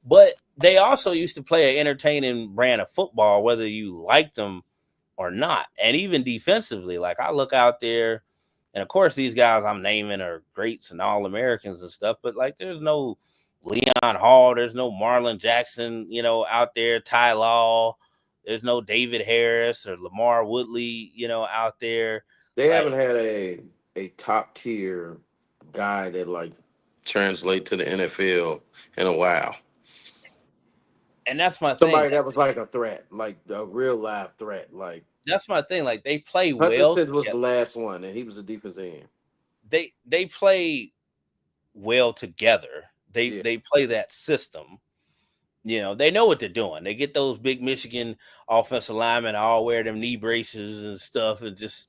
But they also used to play an entertaining brand of football, whether you liked them or not. And even defensively, like I look out there, and of course these guys I'm naming are greats and All-Americans and stuff, but like there's no Leon Hall, there's no Marlon Jackson, out there, Ty Law, there's no David Harris or Lamar Woodley, out there. They haven't had a top tier guy that like translate to the NFL in a while. And that's my Somebody thing. that was like a threat, like a real live threat. Like that's my thing. Like they play well. Hutchinson was the last one, and he was a defensive end. They play well together. They play that system. They know what they're doing. They get those big Michigan offensive linemen all wear them knee braces and stuff, and just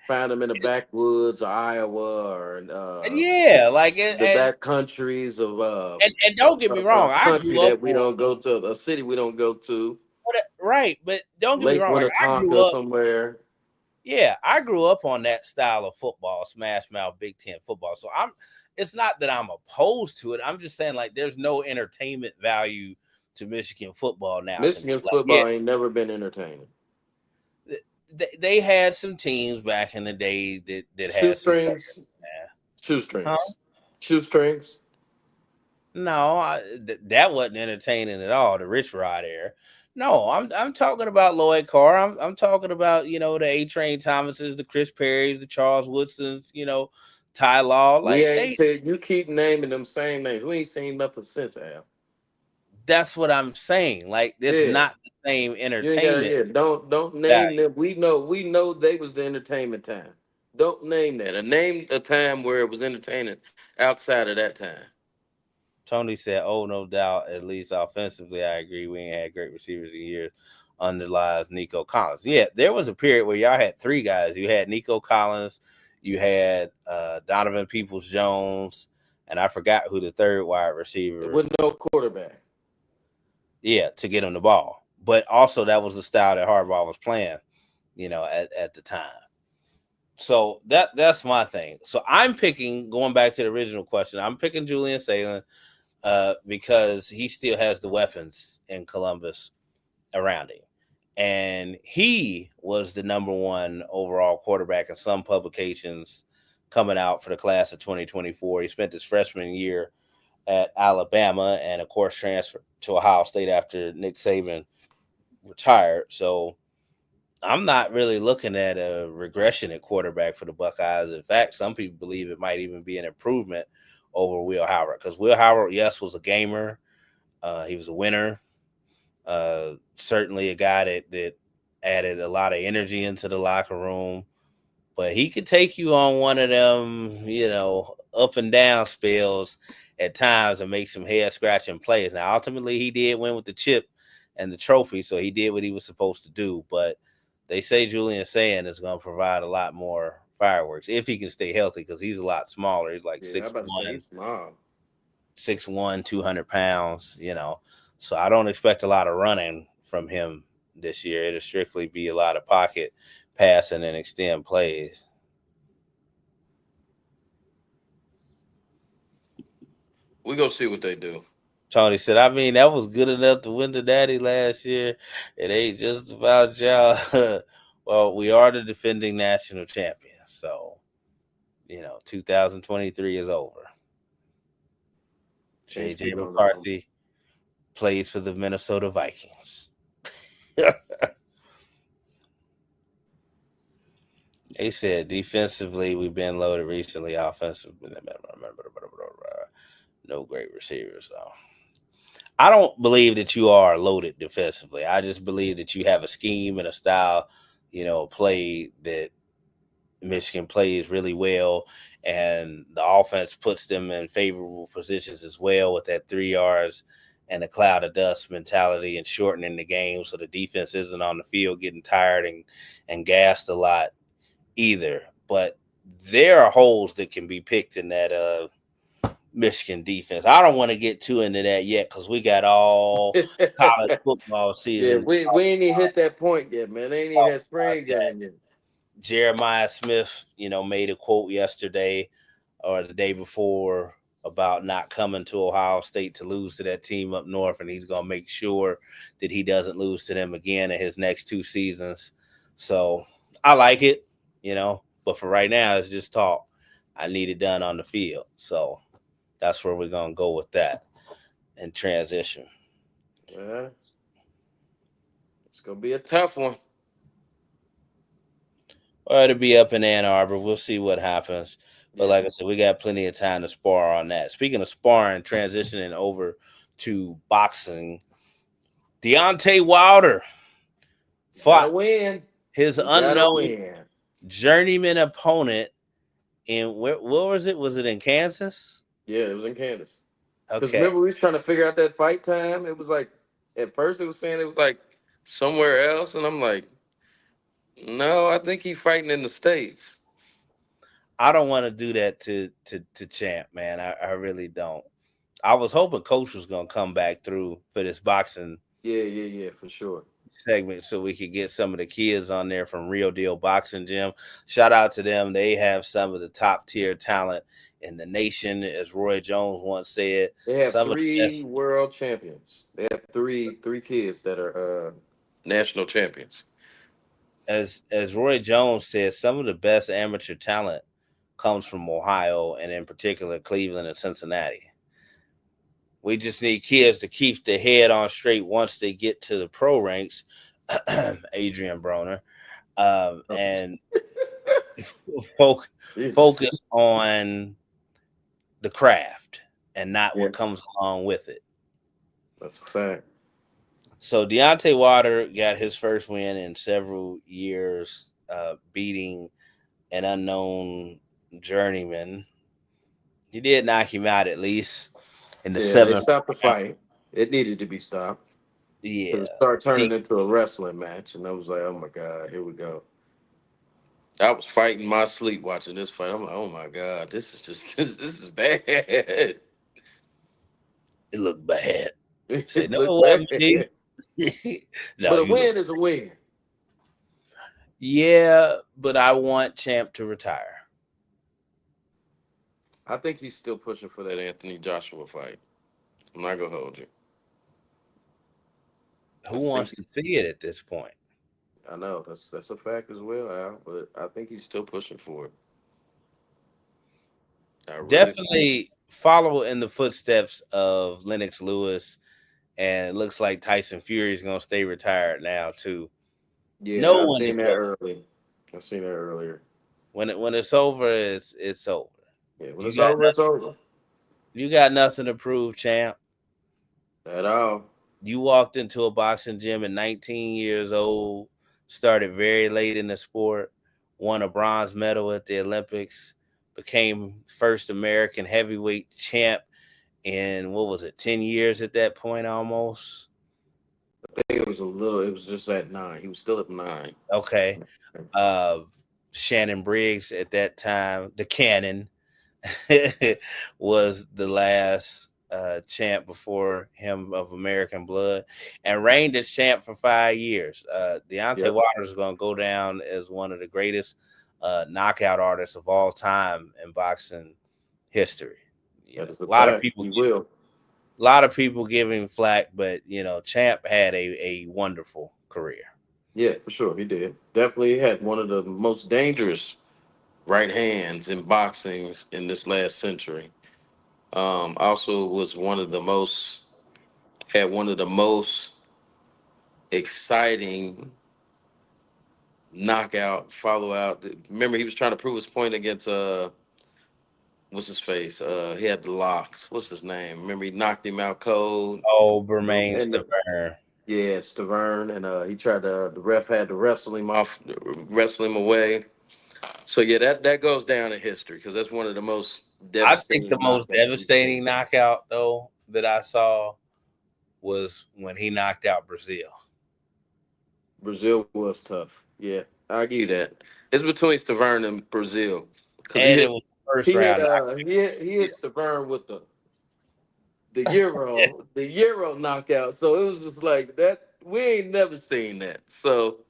find them in the backwoods of Iowa or like the back countries of and don't get me wrong, a country that we don't go to, a city we don't go to. Right, but don't get me wrong. Like I grew up somewhere. Yeah, I grew up on that style of football, smash mouth Big Ten football. So it's not that I'm opposed to it. I'm just saying, like, there's no entertainment value to Michigan football now. Michigan football ain't never been entertaining. They had some teams back in the day that had shoestrings. No, that wasn't entertaining at all. The Rich Rod era. No, I'm talking about Lloyd Carr. I'm talking about the A-Train Thomases, the Chris Perrys, the Charles Woodsons, Ty Law. Like you keep naming them same names. We ain't seen nothing since, Al. That's what I'm saying. Like it's not the same entertainment. Don't name them. We know they was the entertainment time. Don't name that. Name a time where it was entertaining outside of that time. Tony said, "Oh, no doubt. At least offensively, I agree. We ain't had great receivers in years. Underlies Nico Collins. Yeah, there was a period where y'all had three guys. You had Nico Collins, you had Donovan Peoples-Jones, and I forgot who the third wide It receiver. wasn't no quarterback. Yeah, to get him the ball. But also that was the style that Harbaugh was playing, at the time. So that's my thing. So I'm picking, going back to the original question, I'm picking Julian Saban because he still has the weapons in Columbus around him. And he was the number one overall quarterback in some publications coming out for the class of 2024. He spent his freshman year at Alabama and, of course, transferred to Ohio State after Nick Saban retired. So I'm not really looking at a regression at quarterback for the Buckeyes. In fact, some people believe it might even be an improvement over Will Howard, because Will Howard, yes, was a gamer. He was a winner. Certainly a guy that added a lot of energy into the locker room. But he could take you on one of them, up and down spells at times and make some head scratching plays. Now, ultimately, he did win with the chip and the trophy, so he did what he was supposed to do. But they say Julian Saban is going to provide a lot more fireworks if he can stay healthy, because he's a lot smaller. He's like Yeah, I'm about to say he's small. 6'1", 200 pounds, So I don't expect a lot of running from him this year. It'll strictly be a lot of pocket passing and extend plays. We go see what they do. Tony said, I mean, that was good enough to win the Natty last year. It ain't just about y'all. Well, we are the defending national champions. So, 2023 is over. JJ McCarthy plays for the Minnesota Vikings. They said defensively we've been loaded recently. Offensively, no great receivers though. I don't believe that you are loaded defensively. I just believe that you have a scheme and a style, play that Michigan plays really well, and the offense puts them in favorable positions as well with that 3 yards and a cloud of dust mentality and shortening the game, so the defense isn't on the field getting tired and gassed a lot either. But there are holes that can be picked in that Michigan defense. I don't want to get too into that yet because we got all college football season. Yeah, we ain't even hit that point yet, man. They ain't even had spring game yet. Jeremiah Smith, made a quote yesterday or the day before about not coming to Ohio State to lose to that team up north, and he's going to make sure that he doesn't lose to them again in his next 2 seasons. So I like it, but for right now, it's just talk. I need it done on the field. So that's where we're going to go with that and transition. Yeah. It's going to be a tough one. Well, it'll be up in Ann Arbor. We'll see what happens. But like I said, we got plenty of time to spar on that. Speaking of sparring, transitioning over to boxing, Deontay Wilder fought his unknown journeyman opponent in what was it? Was it in Kansas? Yeah, it was in Kansas. Okay. Remember, we was trying to figure out that fight time. It was like, at first it was saying it was like somewhere else, and I'm like, no, I think he's fighting in the States. I don't want to do that to Champ, man. I really don't. I was hoping Coach was going to come back through for this boxing. Yeah, for sure. Segment so we could get some of the kids on there from Real Deal Boxing Gym. Shout out to them. They have some of the top tier talent in the nation, as Roy Jones once said. They have 3 world champions. They have three kids that are national champions. As Roy Jones said, some of the best amateur talent comes from Ohio, and in particular Cleveland and Cincinnati. We just need kids to keep their head on straight once they get to the pro ranks, Adrian Broner, and focus on the craft and not what comes along with it. That's a fact. So Deontay Wilder got his first win in several years, beating an unknown journeyman. He did knock him out at least in the 7th. They stopped the fight. It needed to be stopped. Yeah. It started turning into a wrestling match, and I was like, oh my God, here we go. I was fighting my sleep watching this fight. I'm like, oh my god, this is just this is bad. It It looked bad. Say no, looked it wasn't bad. me. No, But a you look. win is a win. Yeah, but I want Champ to retire. I think he's still pushing for that Anthony Joshua fight. I'm not gonna hold you. I Who think wants to see it at this point? I know that's a fact as well, Al. But I think he's still pushing for it. I really Definitely follow in the footsteps of Lennox Lewis, and it looks like Tyson Fury is going to stay retired now too. No yeah, I've one seen is that going. early. I've seen that earlier. When it's over, it's over. Yeah, when You it's got over, it's over. you got nothing to prove, champ. At all. You walked into a boxing gym at 19 years old, started very late in the sport, won a bronze medal at the Olympics, became first American heavyweight champ in what was it, 10 years at that point almost. I think it was a little. It was just at 9. He was still at 9. Okay. Uh Shannon Briggs at that time, the Cannon, was the last champ before him of American blood, and reigned as champ for 5 years. Deontay Yep, Wilder is going to go down as one of the greatest knockout artists of all time in boxing history. You that know, is a a lot of fact. people He give will. a lot of people give him flack, but Champ had a wonderful career. Yeah, for sure, he did. Definitely had one of the most dangerous right hands in boxing in this last century. Also was one of the most had one of the most exciting knockout follow out. Remember, he was trying to prove his point against what's his face? He had the locks. What's his name? Remember, he knocked him out cold. Oh, Bermain And Stavern. yeah, Stavern, and he tried to. The ref had to wrestle him away. So yeah, that goes down in history because that's one of the most I think the devastating most knockouts we've seen. devastating knockout though that I saw was when he knocked out Brazil. Brazil was tough. Yeah, I give you that. It's between Stavern and Brazil because And it was the first round he hit Stavern with the Euro knockout. So it was just like that. We ain't never seen that. So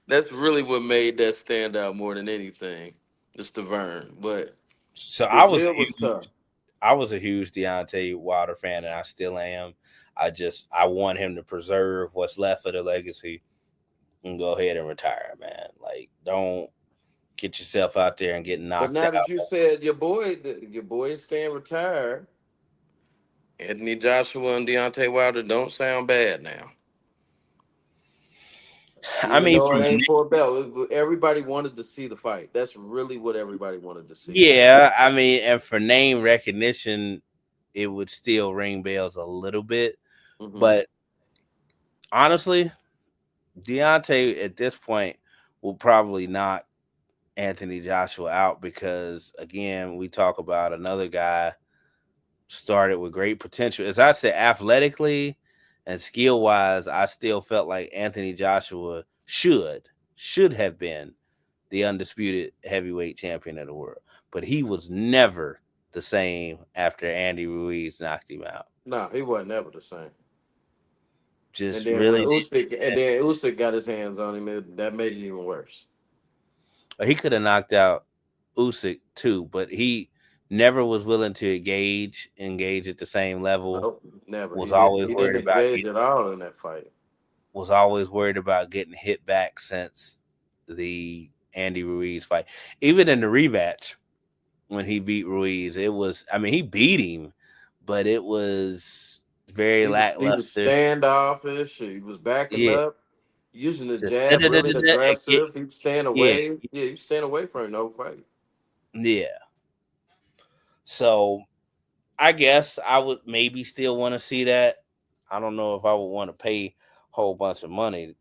that's really what made that stand out more than anything. The Stavern, but so Brazil was tough. I was a huge Deontay Wilder fan, and I still am. I want him to preserve what's left of the legacy and go ahead and retire, man. Like, don't get yourself out there and get But knocked now that out. you said your boy is staying retired, Anthony Joshua and Deontay Wilder don't sound bad now. I Even mean, though from it ain't for a belt, everybody wanted to see the fight. That's really what everybody wanted to see. yeah, I mean, and for name recognition, it would still ring bells a little bit. Hmm. But honestly, Deontay at this point will probably knock Anthony Joshua out because, again, we talk about another guy started with great potential. As I said, athletically and skill wise, I still felt like Anthony Joshua should have been the undisputed heavyweight champion of the world, but he was never the same after Andy Ruiz knocked him out. Nah, he wasn't ever the same. And Just then when really Usyk and didn't. then Usyk got his hands on him, that made it even worse. He could have knocked out Usyk too, but he never was willing to engage at the same level. Nope, never. Was always He worried didn't about engage at all in that fight. getting hit back since the Andy Ruiz fight. Even in the rematch when he beat Ruiz, it was, I mean, he beat him, but it was very He was lackluster. standoffish. He was backing Yeah, up, using his just jab, really yeah, aggressive. He was staying yeah, away. Yeah, he was staying away from no fight. yeah. So I guess I would maybe still want to see that. I don't know if I would want to pay a whole bunch of money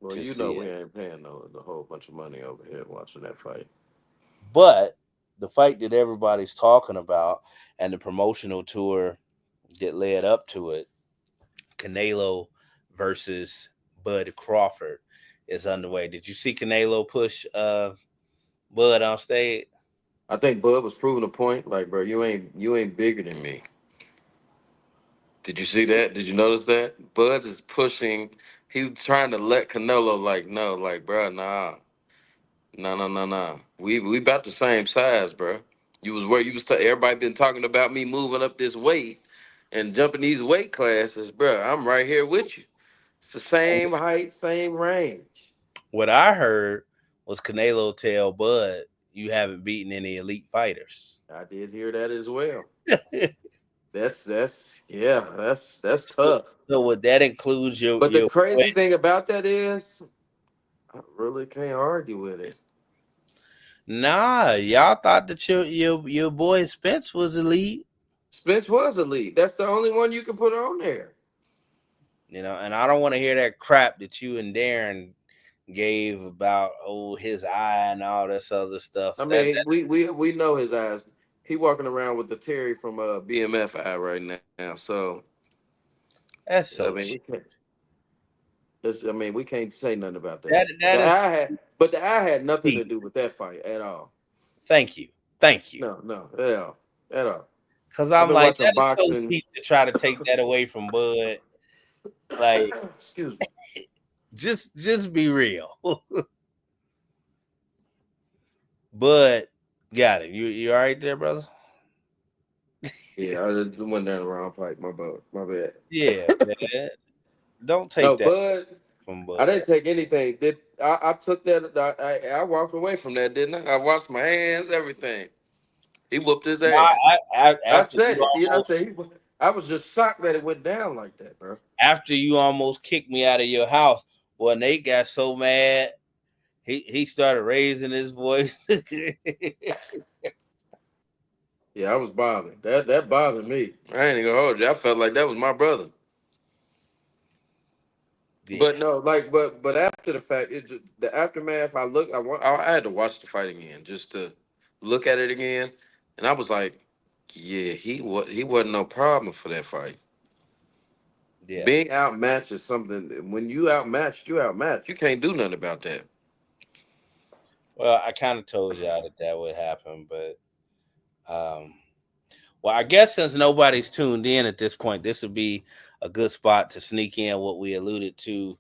Well, to you know see we it. ain't paying no the whole bunch of money over here watching that fight. But the fight that everybody's talking about and the promotional tour that led up to it, Canelo versus Bud Crawford, is underway. Did you see Canelo push Bud on stage. I think Bud was proving a point. Like, bro, you ain't bigger than me. Did you see that? Did you notice that? Bud is pushing. He's trying to let Canelo like, no, like, bro, nah, no, no, no, no. We about the same size, bro. You was where you was. Everybody been talking about me moving up this weight and jumping these weight classes, bro. I'm right here with you. It's the same height, same range. What I heard was Canelo tell Bud, "You haven't beaten any elite fighters." I did hear that as well. so, That's yeah, that's tough. so would that include But the your boy? crazy thing about that is, I really can't argue with it. Nah, y'all thought that your boy Spence was elite. Spence was elite. That's the only one you can put on there. And I don't want to hear that crap that you and Darren gave about his eye and all this other stuff. I That mean, we know his eyes. He walking around with the Terry from BMF eye right now. So that's I so mean, we cheap. can't. I mean, we can't say nothing about that. That is But the eye had nothing to cheap. do with that fight at all. Thank you. No, at all. Because I've I'm been like, watching that is so boxing. cheap to try to take that away from Bud. Like, Excuse me. just be real. Bud got it. You all right there, brother? Yeah, I just went down the wrong pipe. My bad. Yeah, man. Don't No, take that Bud. from I Bud. didn't take anything. Did I took that? I walked away from that, didn't I? I washed my hands, everything. He whooped his No, ass. I after said you it. Yeah, I almost said I was just shocked that it went down like that, bro. kicked me out of your house, well, Nate got so mad. He started raising his voice. Yeah, I was bothered. That bothered me. I ain't even gonna hold you. I felt like that was my brother. Yeah. But no, like, but after the fact, the aftermath. I had to watch the fight again just to look at it again, and I was like, yeah, he wasn't no problem for that fight. Yeah. Being outmatched is something. When you outmatched, you outmatched. You can't do nothing about that. Well, I kind of told y'all that would happen, but well, I guess since nobody's tuned in at this point, this would be a good spot to sneak in what we alluded to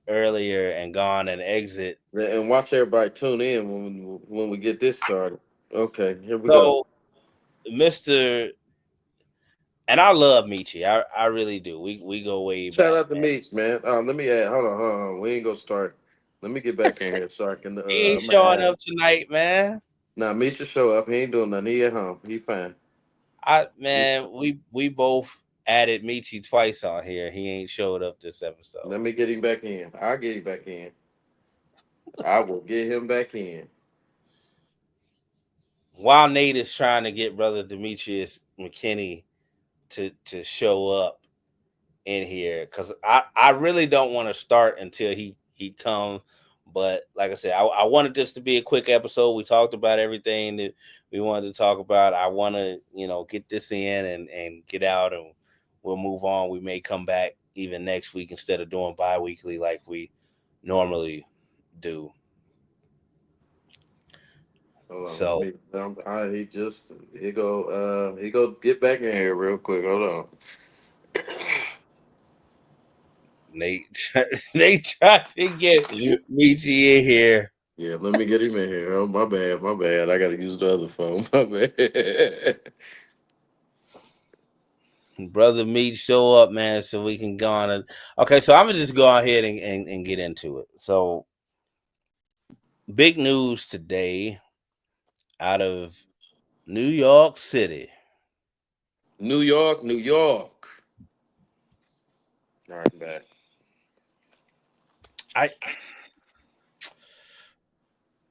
earlier and gone and exit. And watch everybody tune in when we get this started. Okay, here we go. So, Mr. And I love Michi. I really do. We go way Shout back, out to man. Meeks, man. Let me add. Hold on. We ain't gonna start. Let me get back in here so I can. He ain't I'm gonna showing add. up tonight, man. Now Meeks will show up. He ain't doing nothing. He at home. He fine. We both added Michi twice on here. He ain't showed up this episode. Let me get him back in. I'll get him back in. I will get him back in. While Nate is trying to get brother Demetrius McKinney to show up in here, because I really don't want to start until he comes. But like I said, I wanted this to be a quick episode. We talked about everything that we wanted to talk about. I want to get this in and get out, and we'll move on. We may come back even next week instead of doing bi-weekly like we normally do. Hold on. Let So me. He go get back in here real quick. Hold on. Nate they tried to get Michi in here. Yeah, let me get him in here. Oh, my bad. My bad. I got to use the other phone. My bad. Brother Meat, show up, man, so we can go on. Okay, so I'm gonna just go ahead and get into it. So, big news today out of New York City. New York, New York. All right, I'm back. I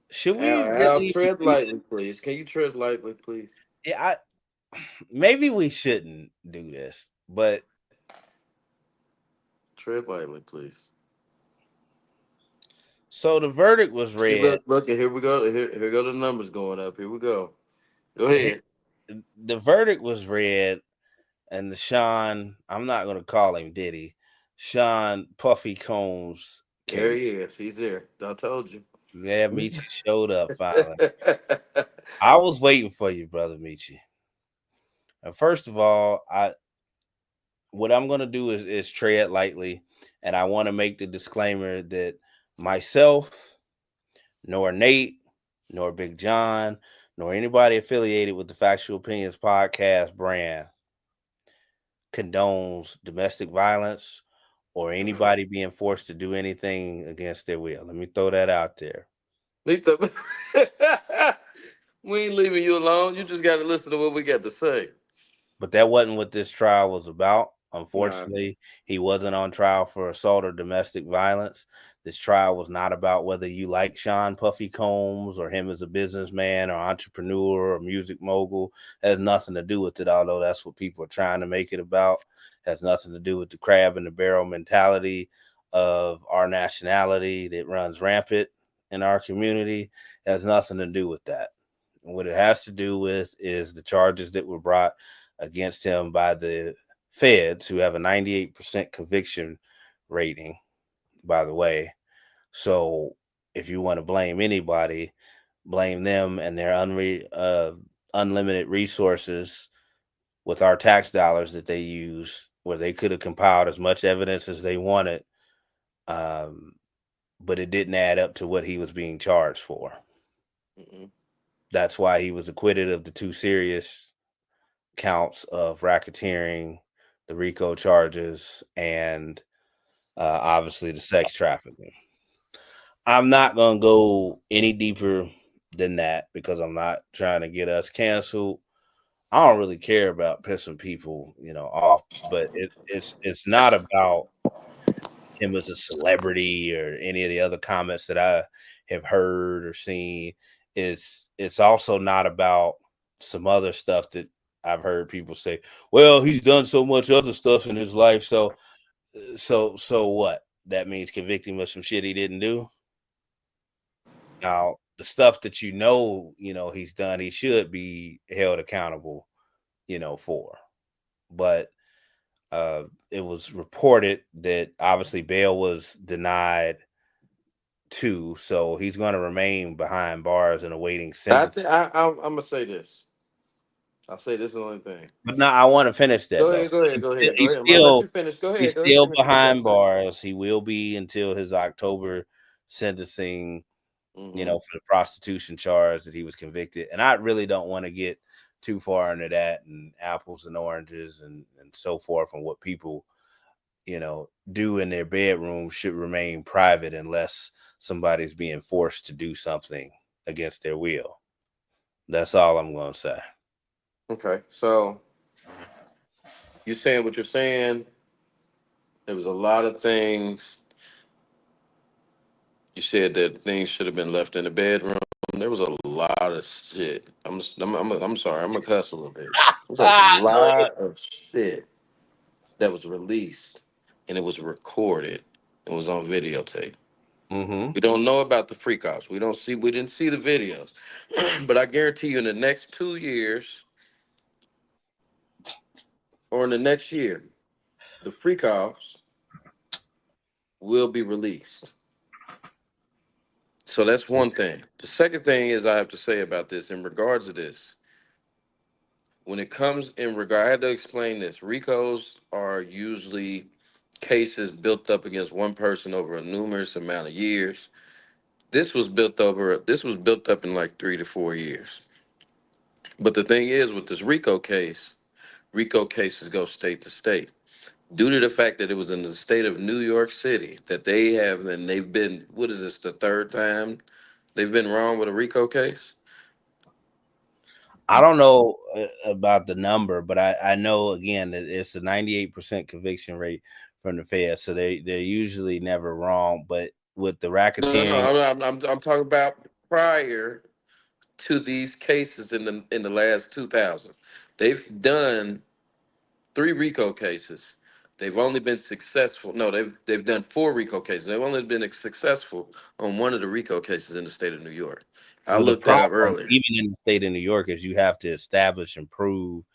should we Al, really even tread do this? lightly, please. Can you tread lightly, please? Yeah, maybe we shouldn't do this, but Tread lightly, please. so the verdict was See, read. look, and here we go. Here go the numbers going up. Here we go. Go ahead. The verdict was read, and the Sean, I'm not gonna call him Diddy, Sean Puffy Combs There case. he is. He's there. I told you. Yeah, Michi showed up finally. I was waiting for you, brother Michi. And first of all, what I'm gonna do is tread lightly, and I want to make the disclaimer that myself, nor Nate, nor Big John, nor anybody affiliated with the Factual Opinions podcast brand condones domestic violence or anybody being forced to do anything against their will. Let me throw that out there. We ain't leaving you alone. You just got to listen to what we got to say. But that wasn't what this trial was about. Nah. Unfortunately, he wasn't on trial for assault or domestic violence. This trial was not about whether you like Sean Puffy Combs or him as a businessman or entrepreneur or music mogul. It has nothing to do with it, although that's what people are trying to make it about. It has nothing to do with the crab in the barrel mentality of our nationality that runs rampant in our community. It has nothing to do with that. And what it has to do with is the charges that were brought against him by the feds, who have a 98% conviction rating, by the way. So if you want to blame anybody, blame them and their unlimited resources with our tax dollars that they use, where they could have compiled as much evidence as they wanted, but it didn't add up to what he was being charged for. Mm-mm. That's why he was acquitted of the 2 serious counts of racketeering, the RICO charges, and obviously the sex trafficking. I'm not going to go any deeper than that because I'm not trying to get us canceled. I don't really care about pissing people, off, but it's not about him as a celebrity or any of the other comments that I have heard or seen. It's also not about some other stuff that I've heard people say, well, he's done so much other stuff in his life. So what? That means convict him of some shit he didn't do. Now, the stuff that he's done, he should be held accountable, for. But it was reported that obviously bail was denied too, so he's going to remain behind bars and awaiting sentence. I'm gonna say this. I'll say this is the only thing. But no, I want to finish that though. Go ahead. He's I'm gonna let still you finish. Go ahead. he's still behind bars. He will be until his October sentencing, for the prostitution charge that he was convicted. And I really don't want to get too far into that and apples and oranges and so forth, and what people do in their bedroom should remain private unless somebody's being forced to do something against their will. That's all I'm going to say. Okay, so you're saying what you're saying. There was a lot of things. You said that things should have been left in the bedroom. There was a lot of shit. I'm sorry. I'm gonna cuss a little bit. There's a lot of shit that was released and it was recorded. It was on videotape. Mm-hmm. We don't know about the freak offs. We didn't see the videos. But I guarantee you in the next 2 years or in the next year, the freak offs will be released. So that's one thing. The second thing is I have to say about this in regards to this. When it comes I had to explain this. RICOs are usually cases built up against one person over a numerous amount of years. This was built up in like 3 to 4 years. But the thing is, with this RICO cases go state to state. Due to the fact that it was in the state of New York City, that they've been, what is this, the third time they've been wrong with a RICO case? I don't know about the number, but I know, again, that it's a 98% conviction rate from the feds, so they're usually never wrong. But with the racketeering, No, I'm talking about prior to these cases in the last 2000. They've done 3 RICO cases. They've only been successful. No, they've done 4 RICO cases. They've only been successful on one of the RICO cases in the state of New York. I looked that up earlier. Even in the state of New York, is you have to establish and prove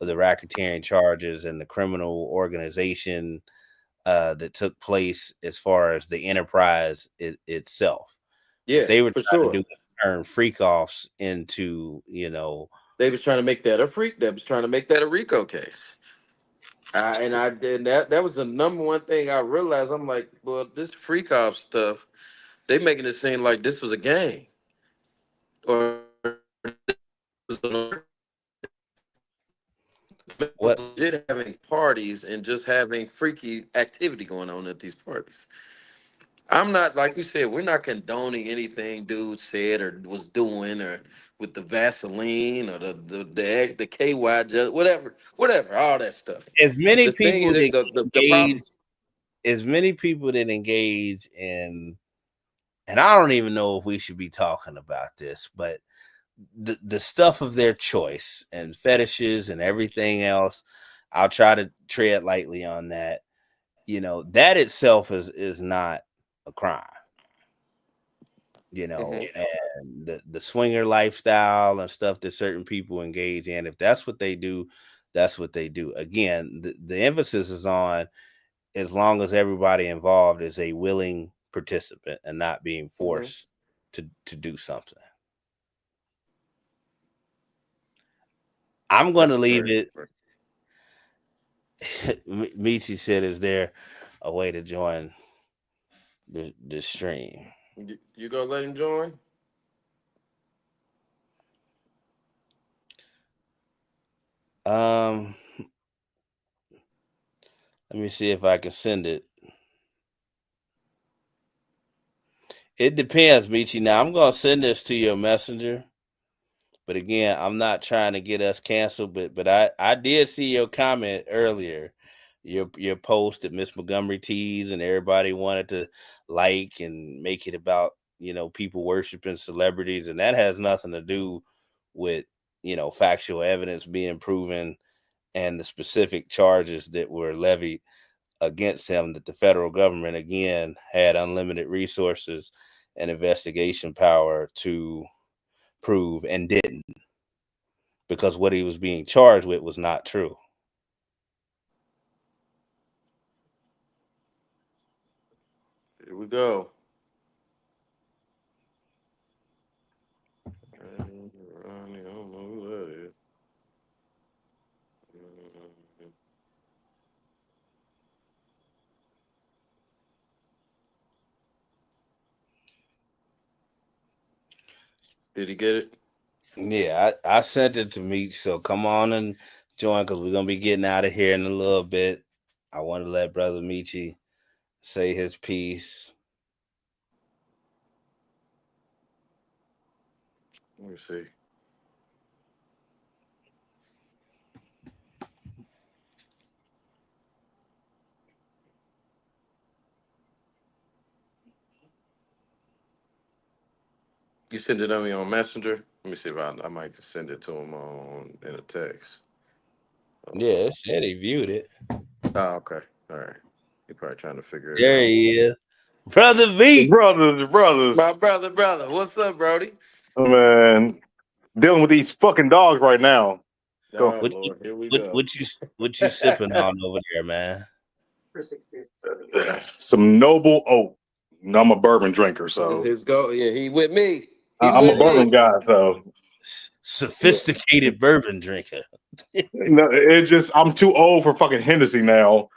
the racketeering charges and the criminal organization that took place as far as the enterprise itself. Yeah, what they were for trying sure. to do was turn freak offs into, They was trying to make that a freak. They was trying to make that a RICO case. And I did that. That was the number one thing I realized. I'm like, well, this freak off stuff, they making it seem like this was a game or what legit having parties and just having freaky activity going on at these parties. I'm not, like you said, we're not condoning anything dude said or was doing or with the Vaseline or the KY, just whatever, all that stuff. as many The thing people is, that the engage, problem. as many people that engage in, and I don't even know if we should be talking about this, but the stuff of their choice and fetishes and everything else, I'll try to tread lightly on that. That itself is not a crime. Mhm. And the swinger lifestyle and stuff that certain people engage in, if that's what they do, that's what they do. Again, the emphasis is on, as long as everybody involved is a willing participant and not being Mhm. forced to do something. I'm going to That's leave very. it. Michi said, "Is there a way to join the stream?" You gonna let him join? Um, let me see if I can send it. It depends, Michi. Now I'm gonna send this to your messenger. But again, I'm not trying to get us canceled. But I did see your comment earlier, your post that Miss Montgomery teased, and everybody wanted to like and make it about people worshiping celebrities, and that has nothing to do with factual evidence being proven and the specific charges that were levied against him. That the federal government again had unlimited resources and investigation power to prove and didn't, because what he was being charged with was not true. Here we go. Ronnie, I don't know who that is. Did he get it? Yeah, I sent it to Meech, so come on and join, because we're gonna be getting out of here in a little bit. I want to let Brother Michi say his piece. Let me see. You send it to me on Messenger. Let me see if I might just send it to him on in a text. Yeah, it said he viewed it. Oh, okay. All right. You're probably trying to figure it There out. he is, Brother Meech. Brothers, My brother. What's up, Brody? man, dealing with these fucking dogs right now. Go. Oh What Lord, here we what go. what you sipping on over there, man? Some noble oak. I'm a bourbon drinker, This so his go. Yeah, he with me. He I'm a with bourbon me. guy. So Sophisticated bourbon drinker. no, it just I'm too old for fucking Hennessy now.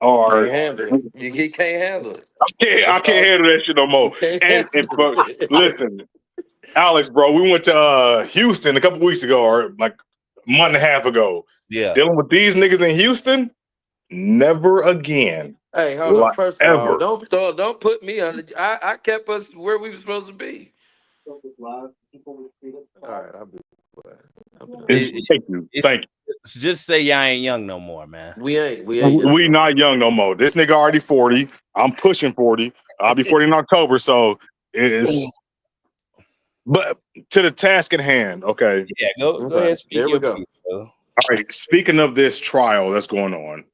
Can't Or handle it. He can't handle it. I That's can't all. handle that shit no He more. can't And handle it. listen, Alex, bro, we went to Houston a couple weeks ago, or like a month and a half ago. Yeah. Dealing with these niggas in Houston, never again. Hey, hold on. Like First of all, ever. don't put me on. I kept us where we were supposed to be. All right, I'll be quiet. Thank you. It's Thank you. just say y'all ain't young no more, man. We ain't young We no more. not young no more. This nigga already 40. I'm pushing 40. I'll be 40 in October. So it's but to the task at hand. Okay. Yeah, go ahead Okay, and speak there we your go. piece, bro. All right. Speaking of this trial that's going on,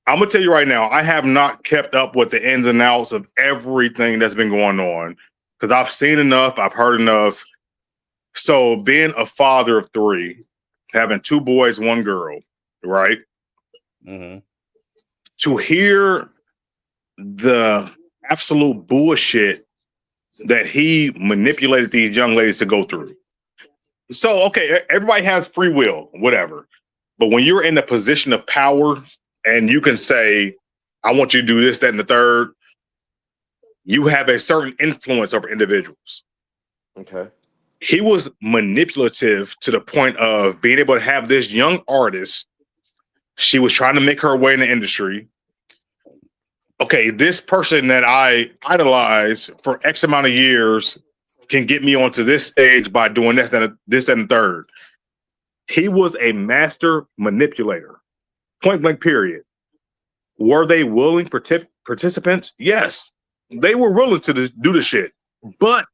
I'm gonna tell you right now, I have not kept up with the ins and outs of everything that's been going on because I've seen enough, I've heard enough. So being a father of three, having two boys, one girl, right? Mm-hmm. To hear the absolute bullshit that he manipulated these young ladies to go through. So, okay, everybody has free will, whatever. But when you're in a position of power and you can say, I want you to do this, that, and the third, you have a certain influence over individuals. Okay. He was manipulative to the point of being able to have this young artist. She was trying to make her way in the industry. Okay, this person that I idolize for X amount of years can get me onto this stage by doing this, and the third. He was a master manipulator. Point blank, period. Were they willing participants? Yes. They were willing to do the shit. But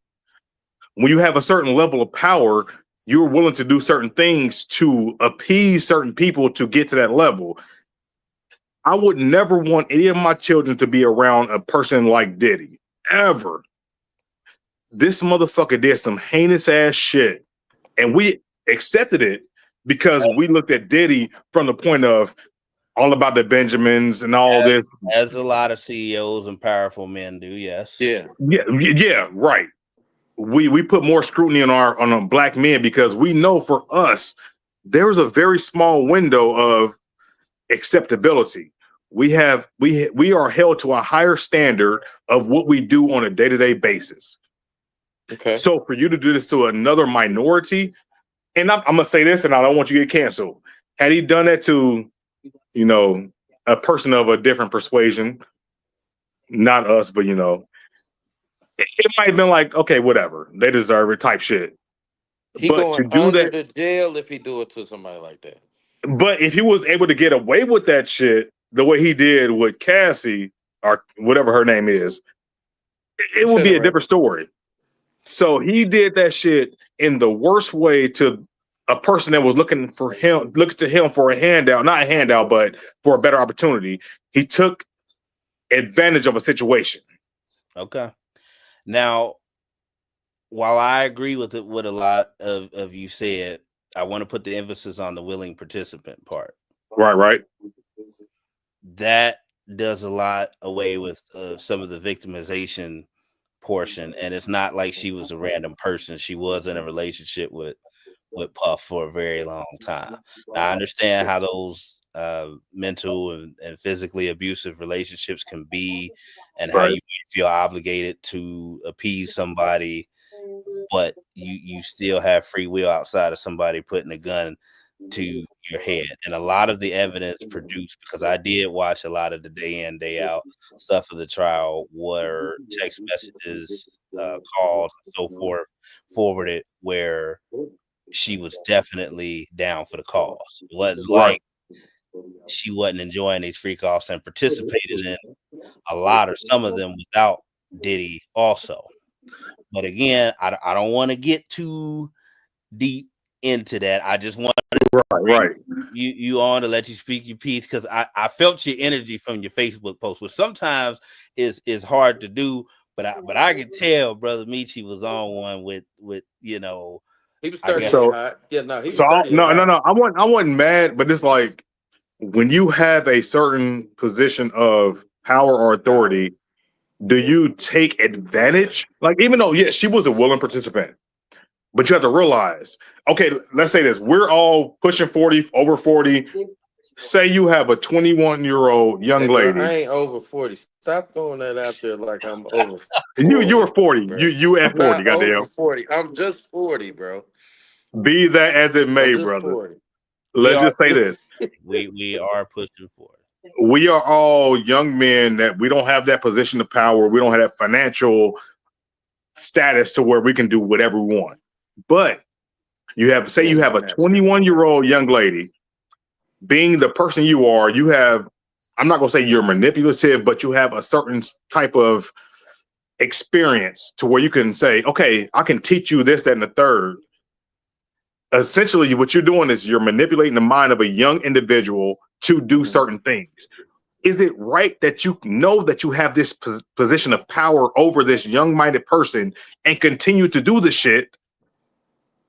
when you have a certain level of power, you're willing to do certain things to appease certain people to get to that level. I would never want any of my children to be around a person like Diddy, ever. This motherfucker did some heinous ass shit, and we accepted it because we looked at Diddy from the point of all about the Benjamins and all this. As a lot of CEOs and powerful men do, yes. Yeah, right. We put more scrutiny on black men because we know for us there's a very small window of acceptability. We are held to a higher standard of what we do on a day-to-day basis. Okay. So for you to do this to another minority, and I'm gonna say this, and I don't want you to get canceled. Had he done that to, a person of a different persuasion, not us, but it might have been like, okay, whatever, they deserve it, type shit. He but going to do under that, the jail if he do it to somebody like that. But if he was able to get away with that shit the way he did with Cassie or whatever her name is, it would be a different story. So he did that shit in the worst way to a person that was looking to him for a handout, not a handout, but for a better opportunity. He took advantage of a situation. Okay. Now, while I agree with what a lot of you said, I want to put the emphasis on the willing participant part. Right. That does a lot away with some of the victimization portion, and it's not like she was a random person. She was in a relationship with Puff for a very long time. Now, I understand how those mental and physically abusive relationships can be, and how you feel obligated to appease somebody, but you still have free will outside of somebody putting a gun to your head. And a lot of the evidence produced, because I did watch a lot of the day in, day out stuff of the trial, were text messages, calls, and so forth forwarded where she was definitely down for the cause. It wasn't like she wasn't enjoying these freak offs and participated in a lot or some of them without Diddy also. But again, I don't want to get too deep into that. I just want to you on to let you speak your piece, because I felt your energy from your Facebook post, which sometimes is hard to do, but I could tell Brother Michi was on one with he was 30 hot. Yeah, no, he was 30 no. I wasn't mad, but it's like when you have a certain position of power or authority, do you take advantage? Like, even though, yes, she was a willing participant, but you have to realize, okay, let's say this. We're all pushing 40, over 40. Say you have a 21-year-old young lady. I ain't over 40. Stop throwing that out there like I'm over 40. You were 40. Bro. You at 40, goddamn. Over 40. I'm just 40, bro. Be that as it may, brother. 40. Let's just say this. We are pushing 40. We are all young men that we don't have that position of power. We don't have that financial status to where we can do whatever we want. But you have a 21-year-old young lady, being the person you are, you have, I'm not going to say you're manipulative, but you have a certain type of experience to where you can say, okay, I can teach you this, that, and the third. Essentially, what you're doing is you're manipulating the mind of a young individual to do certain things. Is it right that you know that you have this position of power over this young-minded person and continue to do the shit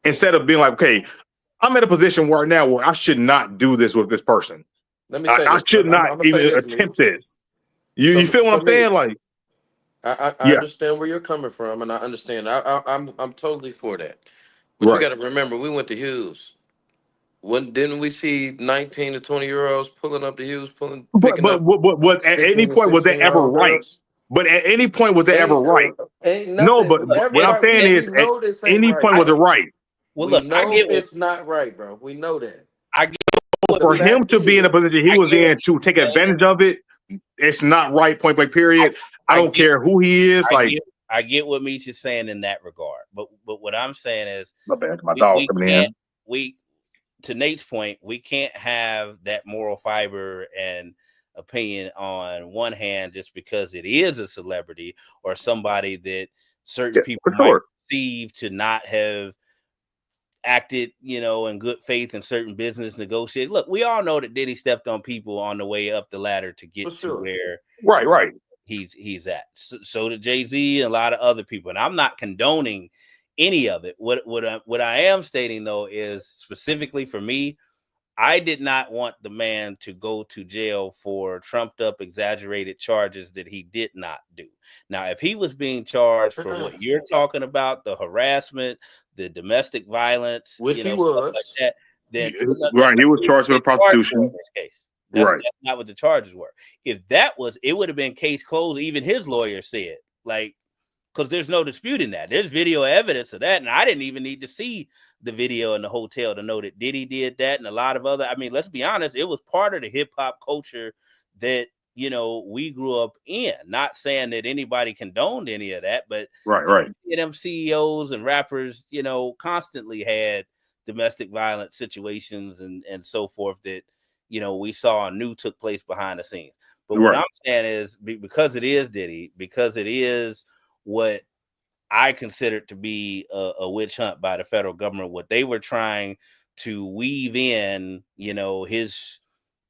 instead of being like, okay, I'm in a position right now where I should not do this with this person. I should not even attempt this. You feel what I'm saying? Like, I understand where you're coming from, and I understand. I'm totally for that. But you got to remember, we went to Hughes. When didn't we see 19 to 20-year-olds pulling up to Hughes, picking up But at any 15 to point was that ever 16-year-old right? girls? But at any point was that ever right? Ain't No, nothing. but what I'm Everybody, saying we is at know this ain't any right, point was it bro. right? Well, We look, I know get it's not right, bro. We know that. I get But the For him fact to be in a is, position he I was get what in to you're take saying. advantage of it, it's not right. Point blank. Period. I don't care who he is. I get what Meech is saying in that regard, but what I'm saying is, My bad. My dog's we coming can't in. we to Nate's point, we can't have that moral fiber and opinion on one hand just because it is a celebrity or somebody that certain people For might sure. perceive to not have acted, in good faith in certain business negotiations. Look, we all know that Diddy stepped on people on the way up the ladder to get For to sure. where Right. he's at. So did Jay-Z and a lot of other people, and I'm not condoning any of it. What I am stating though is specifically for me, I did not want the man to go to jail for trumped up, exaggerated charges that he did not do. Now, if he was being charged for what you're talking about, the harassment, the domestic violence, which he stuff was, like that, then Right. He was charged with prostitution. in this case. That's Right. not what the charges were. If that was, it would have been case closed. Even his lawyer said, because there's no disputing that. There's video evidence of that. And I didn't even need to see the video in the hotel to know that Diddy did that. And a lot of other, I mean, let's be honest, it was part of the hip hop culture that, we grew up in. Not saying that anybody condoned any of that, but Right. them CEOs and rappers, constantly had domestic violence situations and so forth that, we saw and knew took place behind the scenes. But what I'm saying is because it is Diddy, because it is what I considered to be a witch hunt by the federal government, what they were trying to weave in, his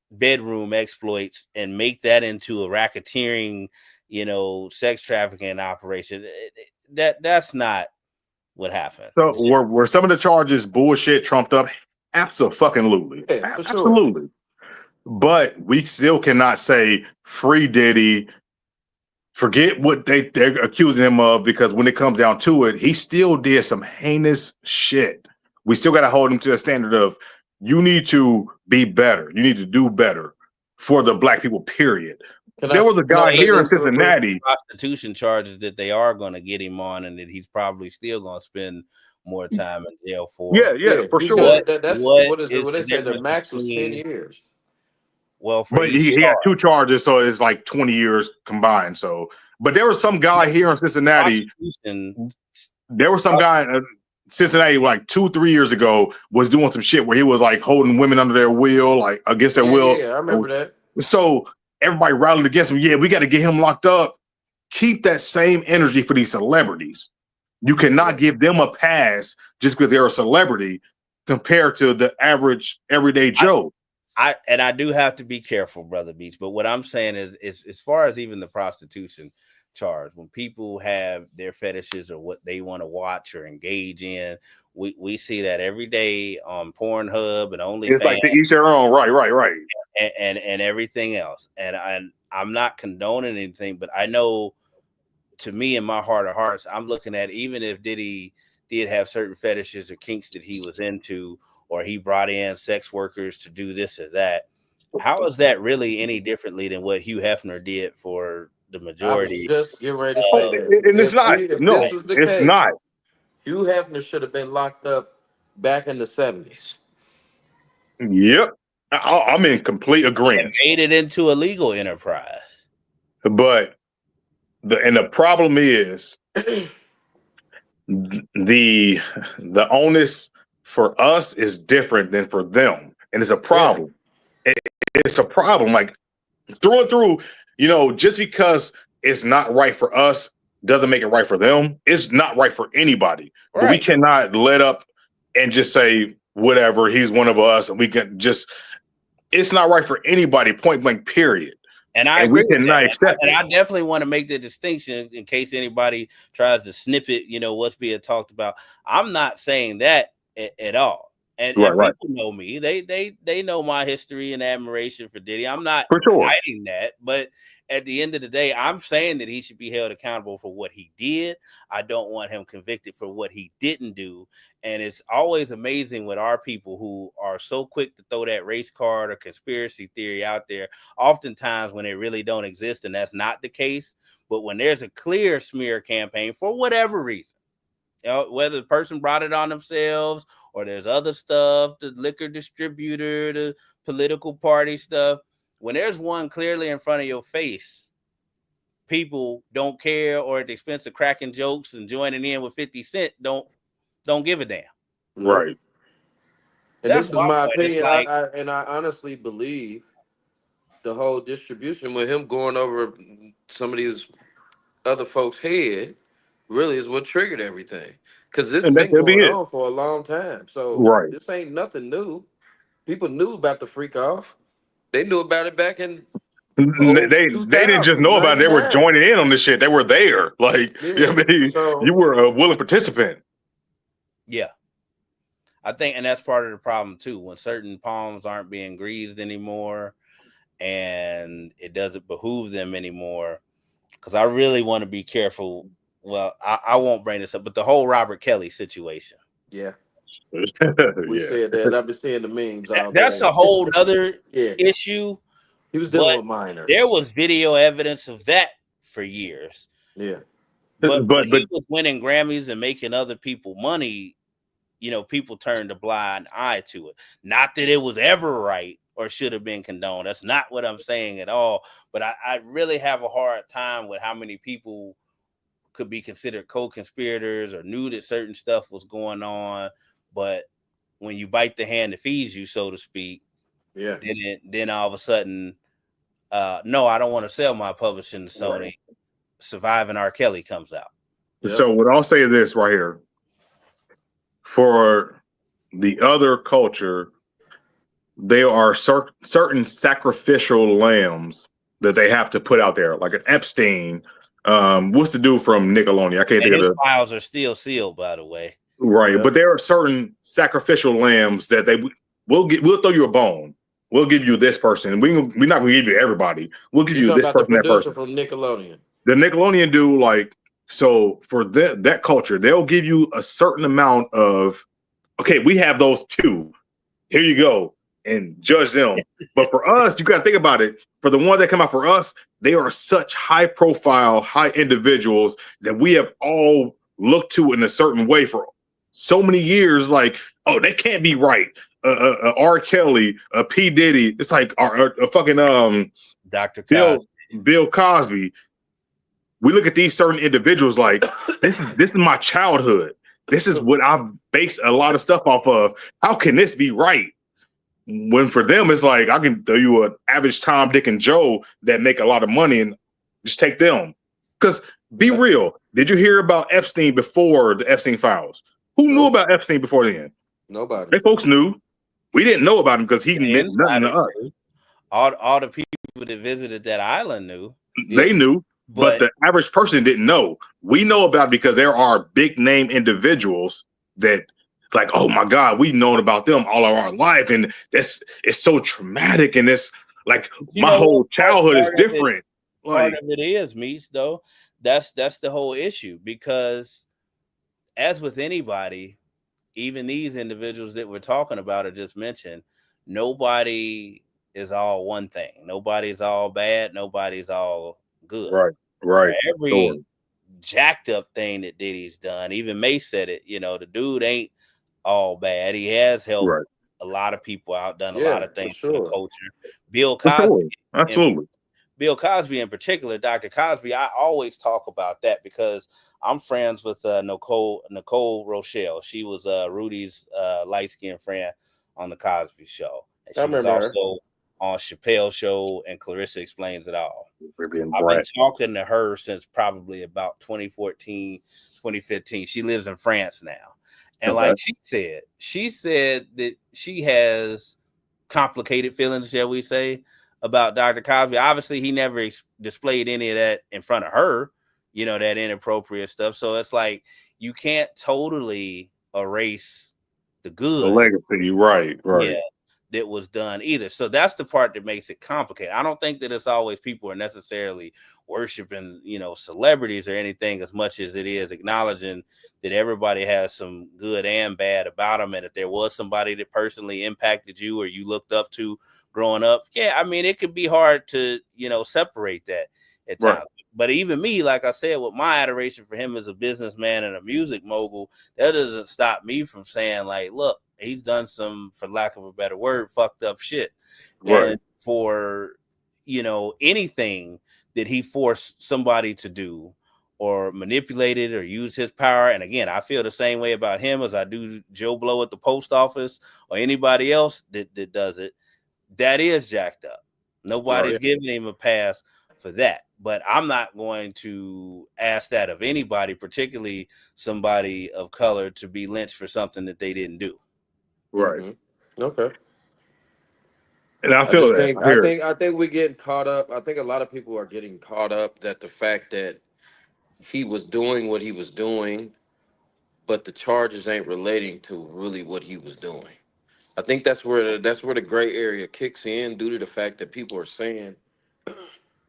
bedroom exploits and make that into a racketeering, sex trafficking operation. That's not what happened. So were some of the charges bullshit, trumped up? Absolutely. yeah, for sure. Absolutely. But we still cannot say free Diddy. Forget what they're accusing him of, because when it comes down to it, he still did some heinous shit. We still got to hold him to the standard of you need to be better. You need to do better for the black people, period. There was a guy here in Cincinnati. Prostitution charges that they are going to get him on, and that he's probably still going to spend more time in jail for. Yeah, for sure. That's what they said. The max was 10 years. Well, but he had 2 charges, so it's like 20 years combined. So, but there was some guy here in Cincinnati. There was some guy in Cincinnati like 2-3 years ago was doing some shit where he was like holding women under their will, like against their will. Yeah, I remember that. So everybody rallied against him. Yeah, we got to get him locked up. Keep that same energy for these celebrities. You cannot give them a pass just because they're a celebrity compared to the average everyday Joe. I do have to be careful, Brother Beach. But what I'm saying is as far as even the prostitution charge, when people have their fetishes or what they want to watch or engage in, we see that every day on Pornhub and OnlyFans. It's like to each their own, right. And everything else. And I'm not condoning anything, but I know, to me, in my heart of hearts, I'm looking at, even if Diddy did have certain fetishes or kinks that he was into, or he brought in sex workers to do this or that, how is that really any differently than what Hugh Hefner did for the majority? I was just getting ready to say that. And it's not. No, it's not. Hugh Hefner should have been locked up back in the 70s. Yep. I'm in complete agreement. Made it into a legal enterprise. But the problem is the onus for us is different than for them, and it's a problem. Yeah. It's a problem, like through and through. Just because it's not right for us doesn't make it right for them. It's not right for anybody. Right. But we cannot let up and just say whatever. He's one of us, and we can just. It's not right for anybody. Point blank. Period. And we cannot accept it. And I definitely want to make the distinction in case anybody tries to snip it, what's being talked about. I'm not saying that at all. And Right. people know me. They know my history and admiration for Diddy. I'm not For sure. hiding that, but at the end of the day, I'm saying that he should be held accountable for what he did. I don't want him convicted for what he didn't do. And it's always amazing with our people who are so quick to throw that race card or conspiracy theory out there, oftentimes when it really don't exist, and that's not the case. But when there's a clear smear campaign for whatever reason, you know, whether the person brought it on themselves or there's other stuff, the liquor distributor, the political party stuff, when there's one clearly in front of your face, people don't care, or at the expense of cracking jokes and joining in with 50 Cent, don't give a damn. Right. And That's this is my my point. It's opinion. like, I honestly believe the whole distribution with him going over some of these other folks' head really is what triggered everything. Because it's And that been could be going it. on for a long time. So Right. this ain't nothing new. People knew about the freak off. They knew about it back in They didn't just 2000, know about it. They were 99. joining in on this shit. They were there. Like, Yeah. I mean, So you were a willing participant. yeah. I think, and that's part of the problem too, when certain palms aren't being greased anymore and it doesn't behoove them anymore. Because I really want to be careful. Well, I won't bring this up, but the whole Robert Kelly situation. yeah, we Yeah. said that. I've been seeing the memes all That's day. a whole other Yeah, issue. he was dealing But with minors. there was video evidence of that for years. Yeah, But But when he was winning Grammys and making other people money, you know, people turned a blind eye to it. Not that it was ever right or should have been condoned. That's not what I'm saying at all. But I really have a hard time with how many people could be considered co-conspirators or knew that certain stuff was going on. But when you bite the hand that feeds you, so to speak, yeah. then all of a sudden, no, I don't want to sell my publishing to Sony. Right. Surviving R. Kelly comes out. So what I'll say is this right here. For the other culture, there are certain sacrificial lambs that they have to put out there, like an Epstein. What's the dude from Nickelodeon? I can't And think of his the files are still sealed, by the way. right. Yeah. But there are certain sacrificial lambs that we'll throw you a bone. We'll give you this person. We're not gonna give you everybody. We'll give You you talking this about the person, that producer person. from Nickelodeon? The Nickelodeon dude, like, so for that culture, they'll give you a certain amount of, okay, we have those two. Here you go, and judge them. But for us, you got to think about it. For the ones that come out for us, they are such high profile, high individuals that we have all looked to in a certain way for so many years. Like, oh, they can't be right. R. Kelly, P. Diddy. It's like a fucking Dr. Cosby. Bill Cosby. We look at these certain individuals like this is my childhood. This is what I've based a lot of stuff off of. How can this be right? When for them, it's like, I can tell you an average Tom, Dick, and Joe that make a lot of money and just take them. Because be real, did you hear about Epstein before the Epstein files? Who knew about Epstein before then? Nobody. They folks knew. We didn't know about him because he meant nothing to us. All the people that visited that island knew. They knew. But But the average person didn't know. We know about it because there are big name individuals that, like, oh my God, we've known about them all of our life. And it's so traumatic. And it's like my whole childhood is different. Part of it is, Meats, though. That's the whole issue. Because as with anybody, even these individuals that we're talking about or just mentioned, nobody is all one thing. Nobody's all bad. Nobody's all good. Right. For every jacked up thing that Diddy's done, even Mace said it, you know, the dude ain't all bad. He has helped a lot of people out, done a lot of things for the culture. Bill Cosby. Absolutely. Bill Cosby in particular, Dr. Cosby, I always talk about that because I'm friends with Nicole Rochelle. She was Rudy's light-skinned friend on the Cosby Show. And she was also on Chappelle's show, and Clarissa Explains It All. I've been talking to her since probably about 2014, 2015. She lives in France now. And like she said that she has complicated feelings, shall we say, about Dr. Cosby. Obviously, he never displayed any of that in front of her, you know, that inappropriate stuff. So it's like you can't totally erase the good. The legacy, right. Yeah, that was done either. So that's the part that makes it complicated. I don't think that it's always people are necessarily worshiping, celebrities or anything as much as it is acknowledging that everybody has some good and bad about them. And if there was somebody that personally impacted you or you looked up to growing up, yeah, I mean, it could be hard to, separate that at times. Right. But even me, like I said, with my adoration for him as a businessman and a music mogul, that doesn't stop me from saying, like, look, he's done some, for lack of a better word, fucked up shit. Right. And for, anything that he forced somebody to do or manipulated or use his power. And again, I feel the same way about him as I do Joe Blow at the post office or anybody else that does it. That is jacked up. Nobody's giving him a pass for that. But I'm not going to ask that of anybody, particularly somebody of color, to be lynched for something that they didn't do. Right. Mm-hmm. Okay. And I feel that. I think we're getting caught up. I think a lot of people are getting caught up that the fact that he was doing what he was doing, but the charges ain't relating to really what he was doing. I think that's where the gray area kicks in due to the fact that people are saying,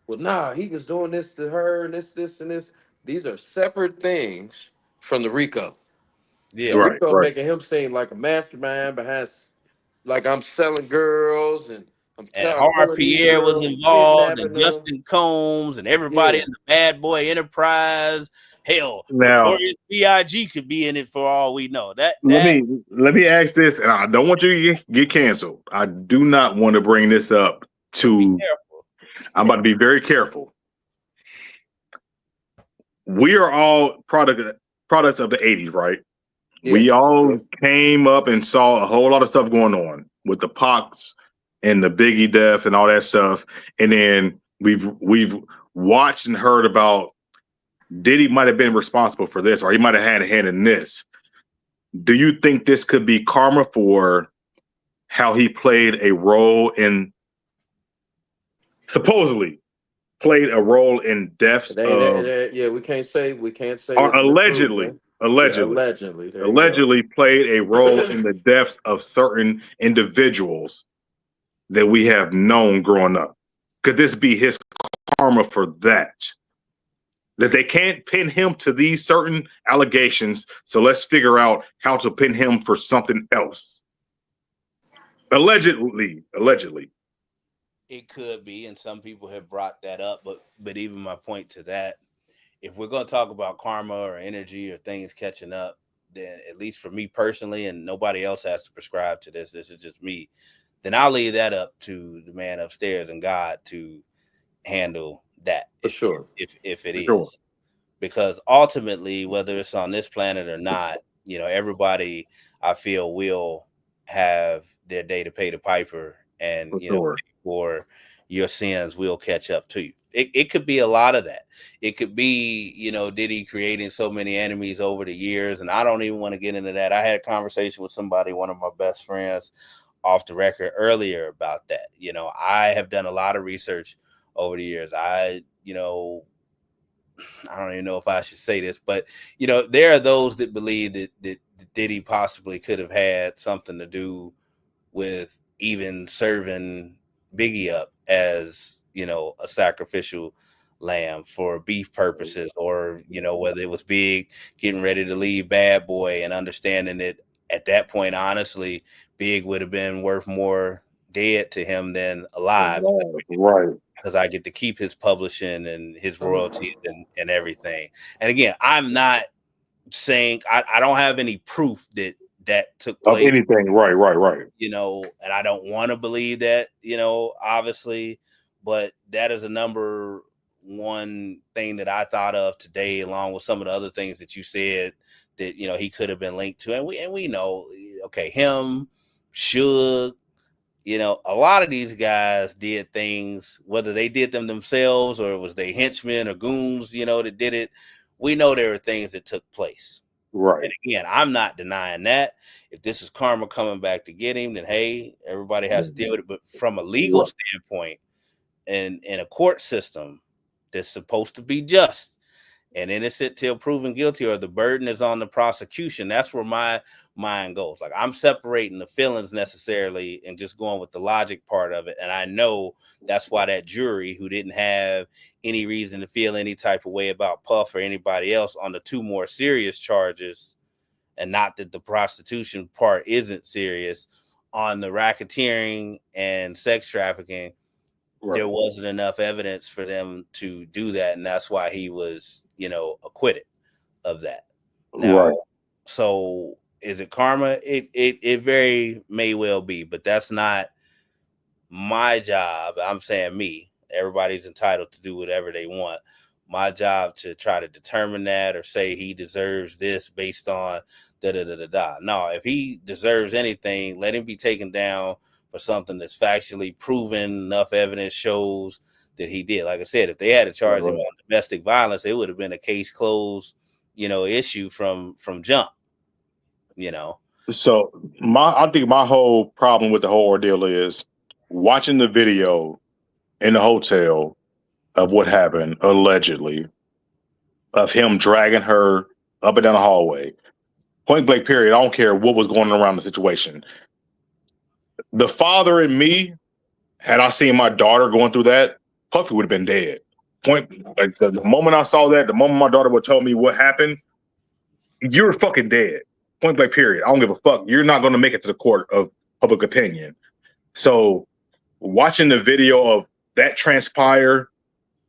well, nah, he was doing this to her and this and this. These are separate things from the RICO. Yeah. The Right. RICO Right. making him seem like a mastermind behind, like I'm selling girls and And I'm Har pulling these Pierre was girls, involved, and kidnapping them. Justin Combs, and everybody Yeah. in the Bad Boy Enterprise. Hell, Now, Notorious B.I.G. could be in it for all we know. That let me ask this, and I don't want you to get canceled. I do not want to bring this up be to. careful. I'm about to be very careful. We are all products of the '80s, right? Yeah, We all sure. came up and saw a whole lot of stuff going on with the Pox and the Biggie death and all that stuff, and then we've watched and heard about Diddy might have been responsible for this, or he might have had a hand in this. Do you think this could be karma for how he played a role in, supposedly played a role in deaths of, Yeah, we can't say or it's been proven. Yeah, allegedly allegedly. There you go. played a role in the deaths of certain individuals that we have known growing up? Could this be his karma for that? That they can't pin him to these certain allegations, so let's figure out how to pin him for something else. Allegedly. It could be, and some people have brought that up, but even my point to that, if we're going to talk about karma or energy or things catching up, then at least for me personally, and nobody else has to prescribe to this, this is just me, then I'll leave that up to the man upstairs and God to handle that. For sure. If it is. Sure. Because ultimately, whether it's on this planet or not, everybody, I feel, will have their day to pay the piper, and For sure. for your sins will catch up to you. It could be a lot of that. It could be, Diddy creating so many enemies over the years, and I don't even want to get into that. I had a conversation with somebody, one of my best friends, off the record earlier about that. I have done a lot of research over the years. I don't even know if I should say this, but there are those that believe that Diddy possibly could have had something to do with even serving Biggie up as a sacrificial lamb for beef purposes, or whether it was Big getting ready to leave Bad Boy and understanding that at that point, honestly, Big would have been worth more dead to him than alive. Right. Because I get to keep his publishing and his royalties and everything. And again, I'm not saying I don't have any proof that took place. Of anything, right. And I don't want to believe that, obviously, but that is a number one thing that I thought of today, along with some of the other things that you said that, he could have been linked to. And we know, okay, him, Suge, a lot of these guys did things, whether they did them themselves or it was they henchmen or goons, that did it. We know there are things that took place. Right. And again, I'm not denying that. If this is karma coming back to get him, then hey, everybody has to deal with it. But from a legal standpoint and in a court system that's supposed to be just, and innocent till proven guilty, or the burden is on the prosecution. That's where my mind goes. Like, I'm separating the feelings necessarily and just going with the logic part of it. And I know that's why that jury, who didn't have any reason to feel any type of way about Puff or anybody else on the 2 more serious charges, and not that the prostitution part isn't serious, on the racketeering and sex trafficking, there wasn't enough evidence for them to do that, and that's why he was, acquitted of that. Now, so is it karma? It very may well be, but that's not my job. I'm saying me. Everybody's entitled to do whatever they want. My job to try to determine that or say he deserves this based on da-da-da-da-da. No, if he deserves anything, let him be taken down for something that's factually proven. Enough evidence shows that he did. Like I said, if they had to charge him on domestic violence, it would have been a case closed, issue from jump. So I think my whole problem with the whole ordeal is watching the video in the hotel of what happened, allegedly, of him dragging her up and down the hallway. Point blank period. I don't care what was going on around the situation. The father in me, had I seen my daughter going through that, Puffy would have been dead. The moment I saw that, the moment my daughter would tell me what happened, you're fucking dead. Point blank period. I don't give a fuck. You're not going to make it to the court of public opinion. So watching the video of that transpire,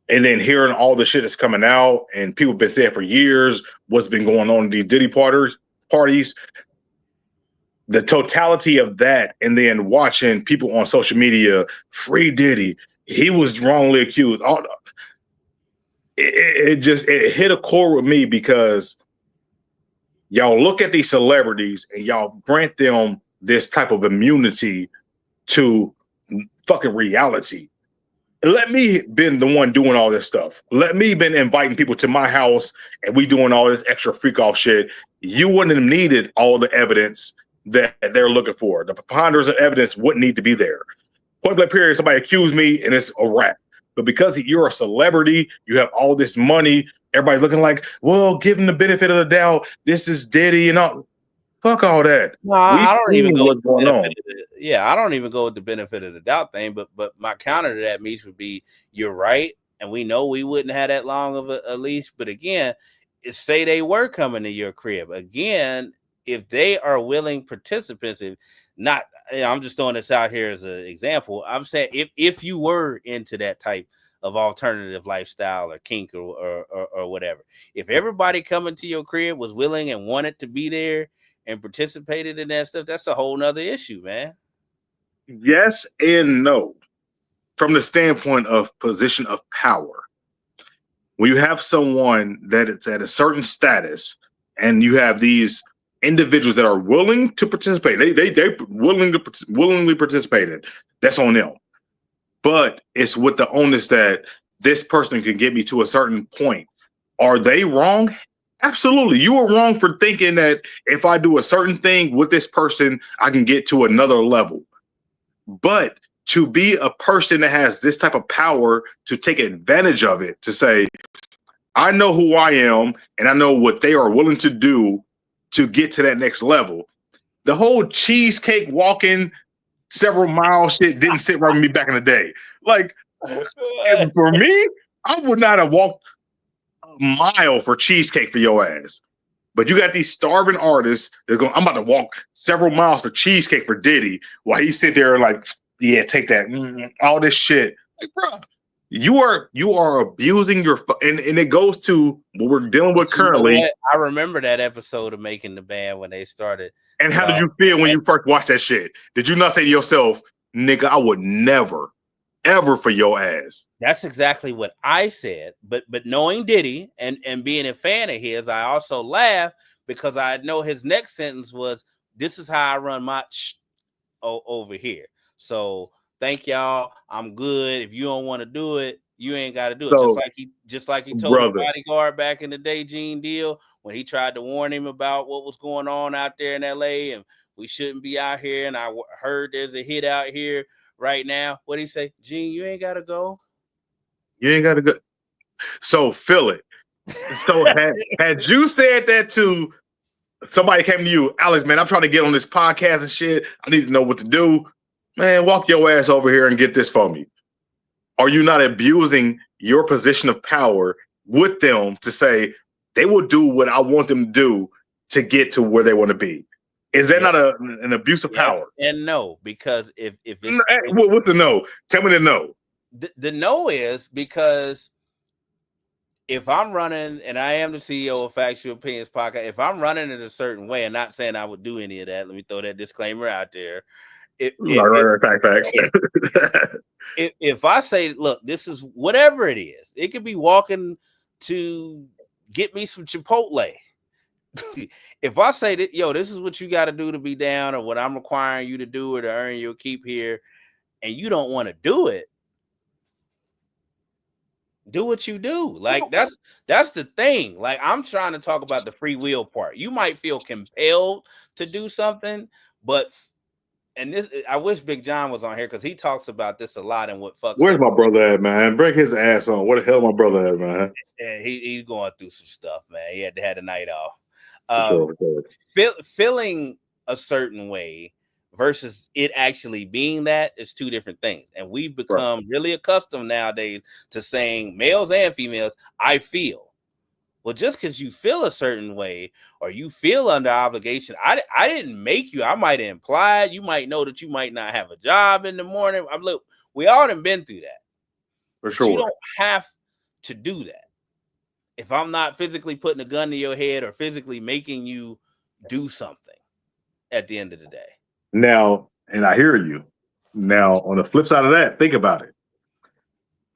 and then hearing all the shit that's coming out, and people have been saying for years what's been going on in these Diddy parties, the totality of that, and then watching people on social media, free Diddy, he was wrongly accused. It hit a core with me, because y'all look at these celebrities and y'all grant them this type of immunity to fucking reality. Let me been the one doing all this stuff. Let me been inviting people to my house and we doing all this extra freak off shit. You wouldn't have needed all the evidence that they're looking for. The preponderance of evidence wouldn't need to be there. Point blank period, somebody accused me and it's a wrap. But because you're a celebrity, you have all this money, everybody's looking like, well, give him the benefit of the doubt. This is Diddy and all. Fuck all that. No, I don't even go with the benefit. I don't even go with the benefit of the doubt thing. But my counter to that, Meech, would be, you're right, and we know we wouldn't have that long of a leash. But again, say they were coming to your crib again, if they are willing participants, if not, I'm just throwing this out here as an example. I'm saying if you were into that type of alternative lifestyle or kink or whatever, if everybody coming to your crib was willing and wanted to be there and participated in that stuff, that's a whole nother issue, man. Yes and no. From the standpoint of position of power, when you have someone that it's at a certain status and you have these individuals that are willing to participate, they willingly participated, that's on them. But it's with the onus that this person can get me to a certain point. Are they wrong? Absolutely. You were wrong for thinking that if I do a certain thing with this person, I can get to another level. But to be a person that has this type of power to take advantage of it, to say, I know who I am and I know what they are willing to do to get to that next level. The whole cheesecake walking several miles shit didn't sit right with me back in the day. Like, for me, I would not have walked a mile for cheesecake for your ass. But you got these starving artists that going, I'm about to walk several miles for cheesecake for Diddy, while he sit there like, yeah, take that, all this shit. Like, bro, you are abusing your and it goes to what we're dealing with currently. I remember that episode of Making the Band when they started. And how did you feel when you first watched that shit? Did you not say to yourself, nigga, I would never, ever for your ass? That's exactly what I said. But knowing Diddy and being a fan of his, I also laughed because I know his next sentence was, this is how I run my over here. So thank y'all. I'm good. If you don't want to do it, you ain't got to do it. So, just like he told the bodyguard back in the day, Gene Deal, when he tried to warn him about what was going on out there in LA and we shouldn't be out here. And I heard there's a hit out here right now. What did he say? Gene, you ain't got to go. You ain't got to go. So feel it. So had you said that to somebody came to you, Alex, man, I'm trying to get on this podcast and shit. I need to know what to do. Man, walk your ass over here and get this for me. Are you not abusing your position of power with them to say they will do what I want them to do to get to where they want to be? Is that not an abuse of power? And no, because if it's what's the no? Tell me the no. The no is because if I'm running, and I am the CEO of Factual Opinions Podcast, if I'm running in a certain way, and not saying I would do any of that, let me throw that disclaimer out there. Facts. If I say, look, this is whatever it is, it could be walking to get me some Chipotle. If I say that, yo, this is what you got to do to be down, or what I'm requiring you to do or to earn your keep here, and you don't want to do it, do what you do. Like that's the thing. Like, I'm trying to talk about the free will part. You might feel compelled to do something, but and this, I wish Big John was on here because he talks about this a lot and what fucks. Where's my brother at, man? Bring his ass on. Where the hell my brother at, man? And he's going through some stuff, man. He had to have a night off. Feeling a certain way versus it actually being that is two different things. And we've become really accustomed nowadays to saying, males and females, I feel. Well, just because you feel a certain way or you feel under obligation, I didn't make you. I might imply it. You might know that you might not have a job in the morning. Look, we all done been through that. For sure. You don't have to do that. If I'm not physically putting a gun to your head or physically making you do something at the end of the day. Now, and I hear you. Now, on the flip side of that, think about it.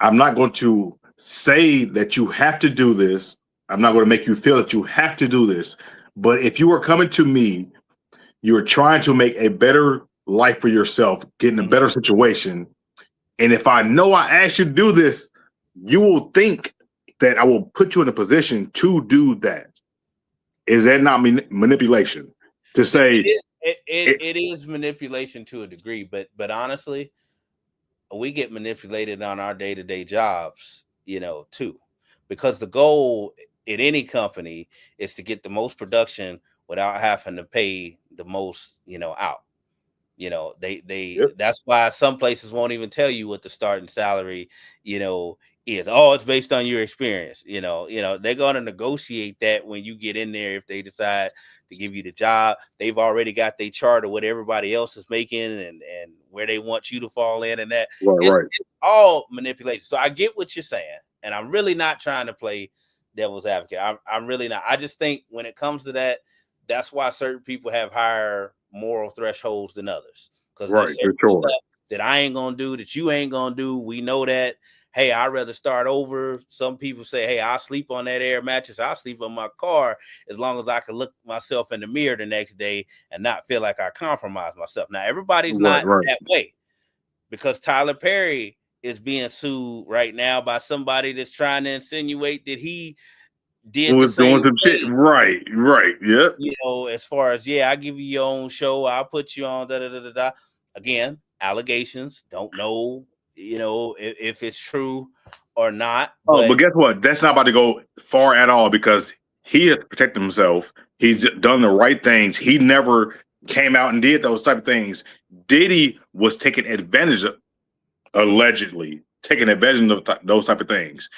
I'm not going to say that you have to do this. I'm not going to make you feel that you have to do this. But if you are coming to me, you're trying to make a better life for yourself, get in a better situation. And if I know I asked you to do this, you will think that I will put you in a position to do that. Is that not manipulation? To say it is manipulation to a degree, but honestly, we get manipulated on our day-to-day jobs, too, because the goal in any company is to get the most production without having to pay the most, out. That's why some places won't even tell you what the starting salary, is. Oh, it's based on your experience. They're going to negotiate that when you get in there. If they decide to give you the job, they've already got their chart of what everybody else is making and where they want you to fall in, and that it's all manipulation. So I get what you're saying, and I'm really not trying to play devil's advocate. I'm really not. I just think when it comes to that, that's why certain people have higher moral thresholds than others, because there's certain stuff that I ain't gonna do that you ain't gonna do. We know that. Hey, I'd rather start over. Some people say, hey, I'll sleep on that air mattress. I'll sleep on my car as long as I can look myself in the mirror the next day and not feel like I compromised myself. Now, everybody's not that way, because Tyler Perry is being sued right now by somebody that's trying to insinuate that he did the same doing some shit. Right. Yep. As far as, I give you your own show, I'll put you on Again, allegations, don't know, if it's true or not. But guess what? That's not about to go far at all, because he has protected himself. He's done the right things. He never came out and did those type of things. Diddy was taking advantage of, allegedly taking advantage of those type of things.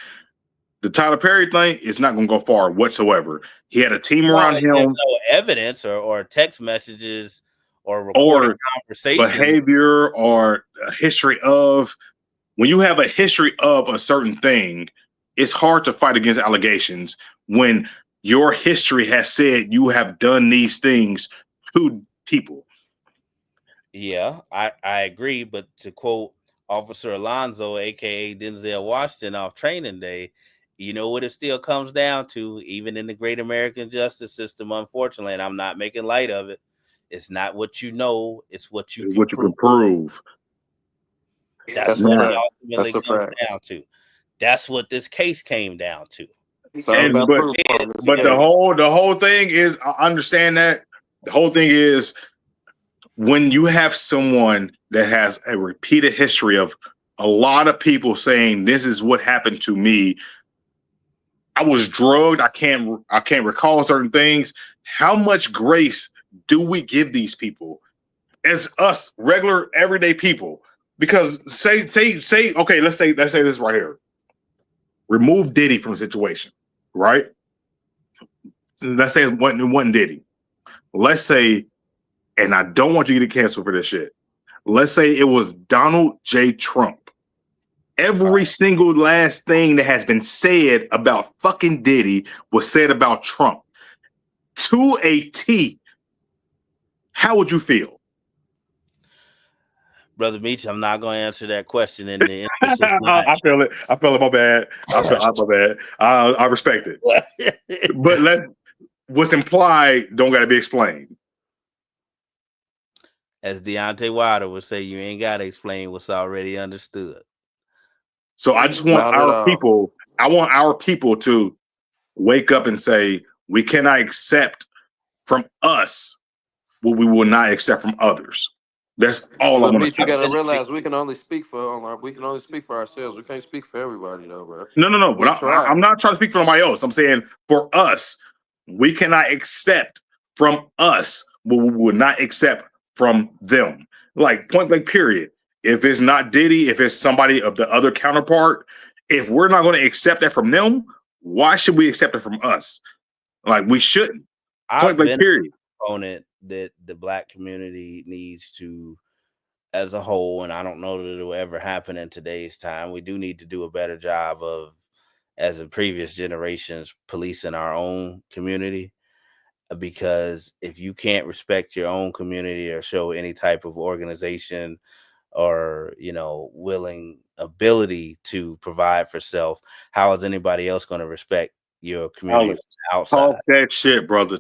The Tyler Perry thing is not going to go far whatsoever. He had a team around him. There's no evidence or text messages or recorded conversation, behavior, or a history of. When you have a history of a certain thing, it's hard to fight against allegations when your history has said you have done these things to people. Yeah, I agree. But to quote Officer Alonzo, aka Denzel Washington, off Training Day, you know what it still comes down to, even in the great American justice system, unfortunately, and I'm not making light of it. It's not what you know, it's what you can prove. That's what it ultimately comes down to. That's what this case came down to. But the whole thing is, I understand that. The whole thing is, when you have someone that has a repeated history of a lot of people saying this is what happened to me, I was drugged. I can't recall certain things. How much grace do we give these people as us regular everyday people? Because say okay, let's say this right here. Remove Diddy from the situation, right? Let's say it wasn't Diddy. Let's say, and I don't want you to get canceled for this shit. Let's say it was Donald J. Trump. Every single last thing that has been said about fucking Diddy was said about Trump. To a T. How would you feel? Brother Meach, I'm not going to answer that question in the emphasis. I feel it. My bad. My bad. I respect it. But what's implied don't got to be explained. As Deontay Wilder would say, you ain't got to explain what's already understood. So I just want our people. I want our people to wake up and say, we cannot accept from us what we will not accept from others. That's all I want to say. You gotta realize we can only speak for ourselves. We can't speak for everybody, though, bro. No. But I'm not trying to speak for somebody else. I'm saying for us, we cannot accept from us what we will not accept from them. Like point blank, period. If it's not Diddy, if it's somebody of the other counterpart, if we're not going to accept that from them, why should we accept it from us? Like we shouldn't. Point blank, period. Opponent that the Black community needs to, as a whole, and I don't know that it will ever happen in today's time. We do need to do a better job of, as in previous generations, policing our own community. Because if you can't respect your own community or show any type of organization or, willing ability to provide for self, how is anybody else going to respect your community outside? Talk that shit, brother.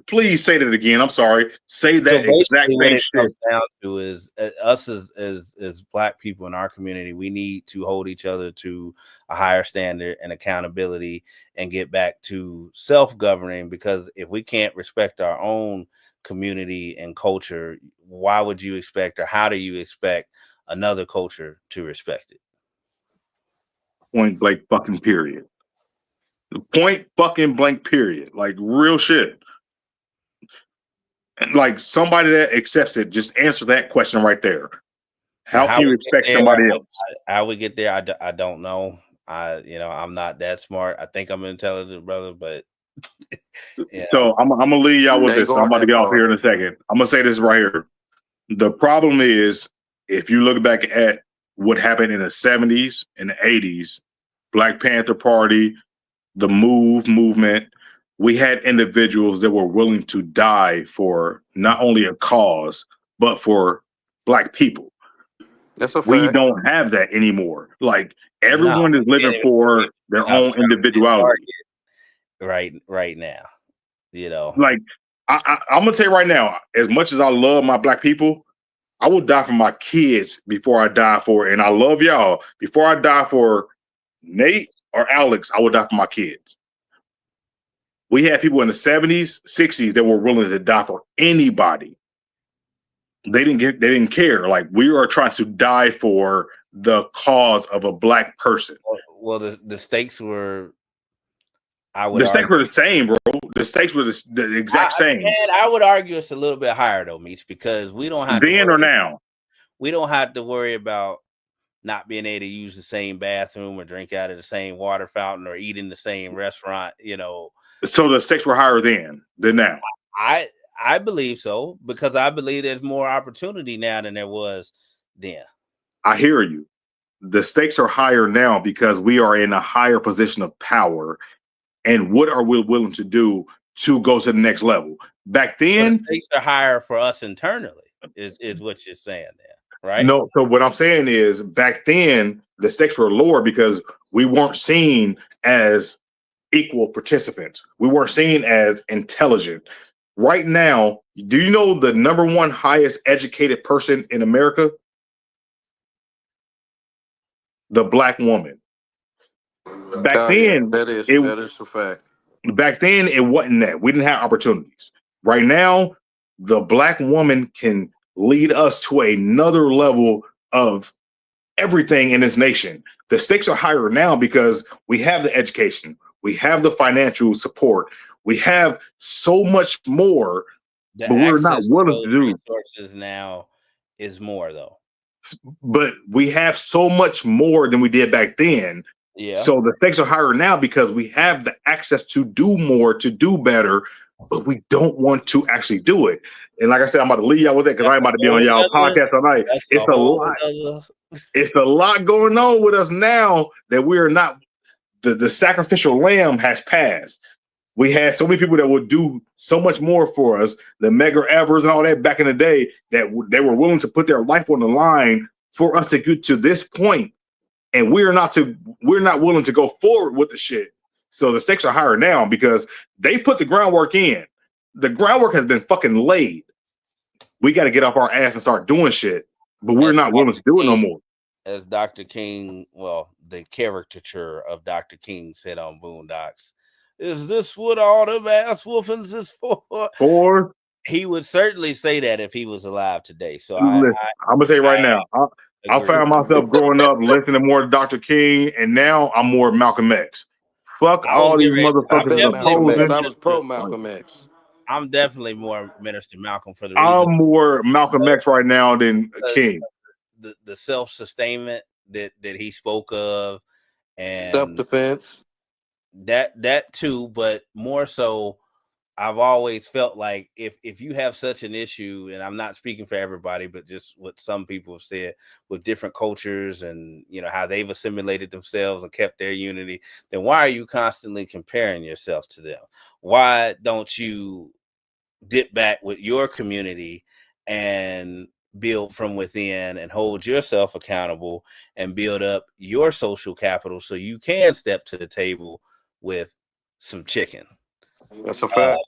Please say that again. I'm sorry. Say that exact what same it shit. comes down to is us as Black people in our community, we need to hold each other to a higher standard and accountability and get back to self-governing, because if we can't respect our own community and culture, why would you expect, or how do you expect another culture to respect it? Point blank fucking period. Point fucking blank period. Like real shit. And like somebody that accepts it, just answer that question right there. How can you respect somebody else? How we get there, I don't know. I'm not that smart. I think I'm intelligent, brother, but So I'm gonna leave y'all with this. I'm about to get off here in a second. I'm gonna say this right here. The problem is, if you look back at what happened in the 70s and the 80s, Black Panther Party, the movement, we had individuals that were willing to die for not only a cause, but for Black people. That's a fact. We don't have that anymore. Like everyone is living for their own individuality. Right now, Like I'm gonna tell you right now, as much as I love my Black people, I will die for my kids before I die for, and I love y'all. Before I die for Nate or Alex, I would die for my kids. We had people in the 70s, 60s that were willing to die for anybody. They didn't care. Like, we are trying to die for the cause of a Black person. Well, the stakes were, the stakes were the same, bro. The stakes were the exact same. And I would argue it's a little bit higher though, Meach, because we don't have then or now. We don't have to worry about not being able to use the same bathroom or drink out of the same water fountain or eat in the same restaurant, So the stakes were higher then than now. I believe so, because I believe there's more opportunity now than there was then. I hear you. The stakes are higher now because we are in a higher position of power. And what are we willing to do to go to the next level? Back then, the stakes are higher for us internally, is what you're saying there, right? No, so what I'm saying is back then, the stakes were lower because we weren't seen as equal participants. We weren't seen as intelligent. Right now, do you know the number one highest educated person in America? The Black woman. Back then, that is a fact. Back then, it wasn't that. We didn't have opportunities. Right now, the Black woman can lead us to another level of everything in this nation. The stakes are higher now because we have the education, we have the financial support, we have so much more, The but we're not access to willing those to do. resources now is more though. But we have so much more than we did back then. Yeah. So the stakes are higher now because we have the access to do more, to do better, but we don't want to actually do it. And like I said, I'm about to leave y'all with it because I'm about to be on y'all podcast all night. It's a lot. It's a lot going on with us now that we are not. The sacrificial lamb has passed. We had so many people that would do so much more for us, the Medgar Evers and all that back in the day, that they were willing to put their life on the line for us to get to this point, and we're not willing to go forward with the shit. So the stakes are higher now because they put the groundwork in. The groundwork has been fucking laid. We got to get off our ass and start doing shit, but we're not willing to do it no more. As Dr. King, well, the caricature of Dr. King said on Boondocks, is this what all them ass whoopings is for? He would certainly say that if he was alive today. So I'm gonna say right now, I found myself growing up listening more to Dr. King, and now I'm more Malcolm X. Fuck all these motherfuckers opposing. I was pro Malcolm X. I'm definitely more Minister Malcolm for the reason. I'm more Malcolm X right now than King. The self-sustainment that he spoke of, and self-defense, that too, but more so, I've always felt like if you have such an issue, and I'm not speaking for everybody, but just what some people have said with different cultures and how they've assimilated themselves and kept their unity, then why are you constantly comparing yourself to them? Why don't you dip back with your community and build from within and hold yourself accountable and build up your social capital so you can step to the table with some chicken? That's a fact.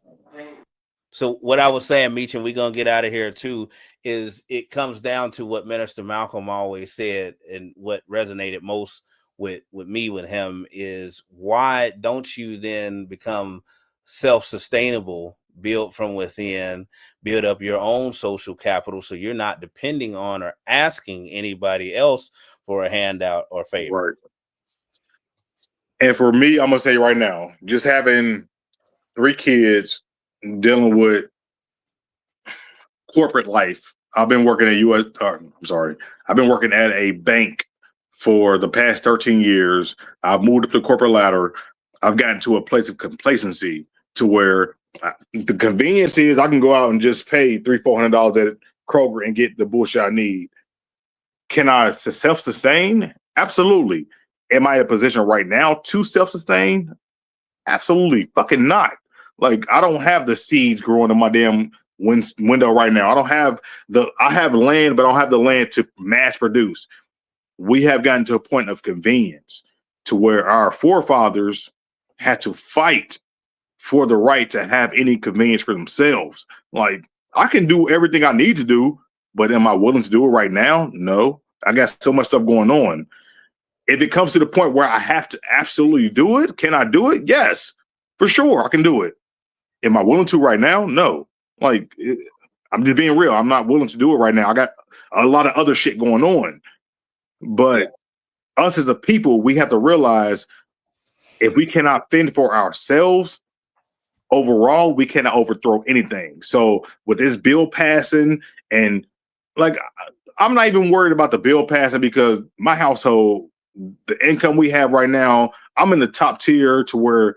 So what I was saying, Meech, and we're going to get out of here too, is it comes down to what Minister Malcolm always said, and what resonated most with me with him is, why don't you then become self-sustainable, build from within, build up your own social capital so you're not depending on or asking anybody else for a handout or favor. Right. And for me, I'm going to say right now, just having 3 kids, dealing with corporate life. I've been working at I've been working at a bank for the past 13 years. I've moved up the corporate ladder. I've gotten to a place of complacency to where the convenience is I can go out and just pay $300-400 at Kroger and get the bullshit I need. Can I self-sustain? Absolutely. Am I in a position right now to self-sustain? Absolutely fucking not. Like, I don't have the seeds growing in my damn window right now. I have land, but I don't have the land to mass produce. We have gotten to a point of convenience to where our forefathers had to fight for the right to have any convenience for themselves. Like, I can do everything I need to do, but am I willing to do it right now? No. I got so much stuff going on. If it comes to the point where I have to absolutely do it, can I do it? Yes, for sure. I can do it. Am I willing to right now? No. Like, I'm just being real. I'm not willing to do it right now. I got a lot of other shit going on. But us as a people, we have to realize if we cannot fend for ourselves, overall, we cannot overthrow anything. So with this bill passing, and like, I'm not even worried about the bill passing because my household, the income we have right now, I'm in the top tier to where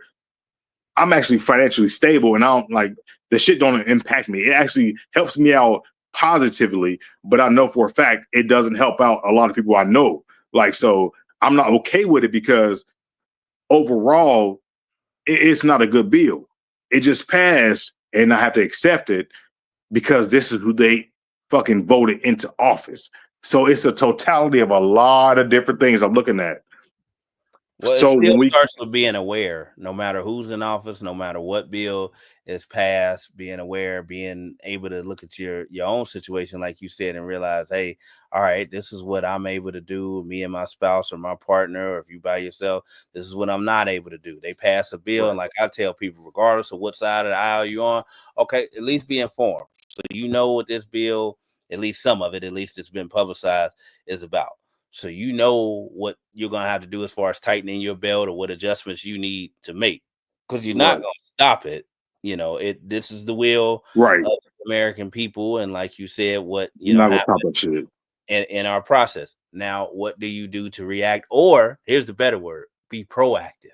I'm actually financially stable, and I don't like the shit don't impact me. It actually helps me out positively, but I know for a fact it doesn't help out a lot of people I know. Like, so I'm not okay with it because overall it's not a good bill. It just passed and I have to accept it because this is who they fucking voted into office. So it's a totality of a lot of different things I'm looking at. Well, it still starts with being aware, no matter who's in office, no matter what bill is passed, being aware, being able to look at your own situation, like you said, and realize, hey, all right, this is what I'm able to do, me and my spouse or my partner, or if you by yourself, this is what I'm not able to do. They pass a bill, and like I tell people, regardless of what side of the aisle you're on, okay, at least be informed. So you know what this bill, at least some of it, at least it's been publicized, is about. So you know what you're gonna have to do as far as tightening your belt or what adjustments you need to make, because you're not gonna stop it. This is the will Right. of the American people, and like you said, what You're not gonna happened stop that shit. in our process. Now, what do you do to react? Or here's the better word: be proactive.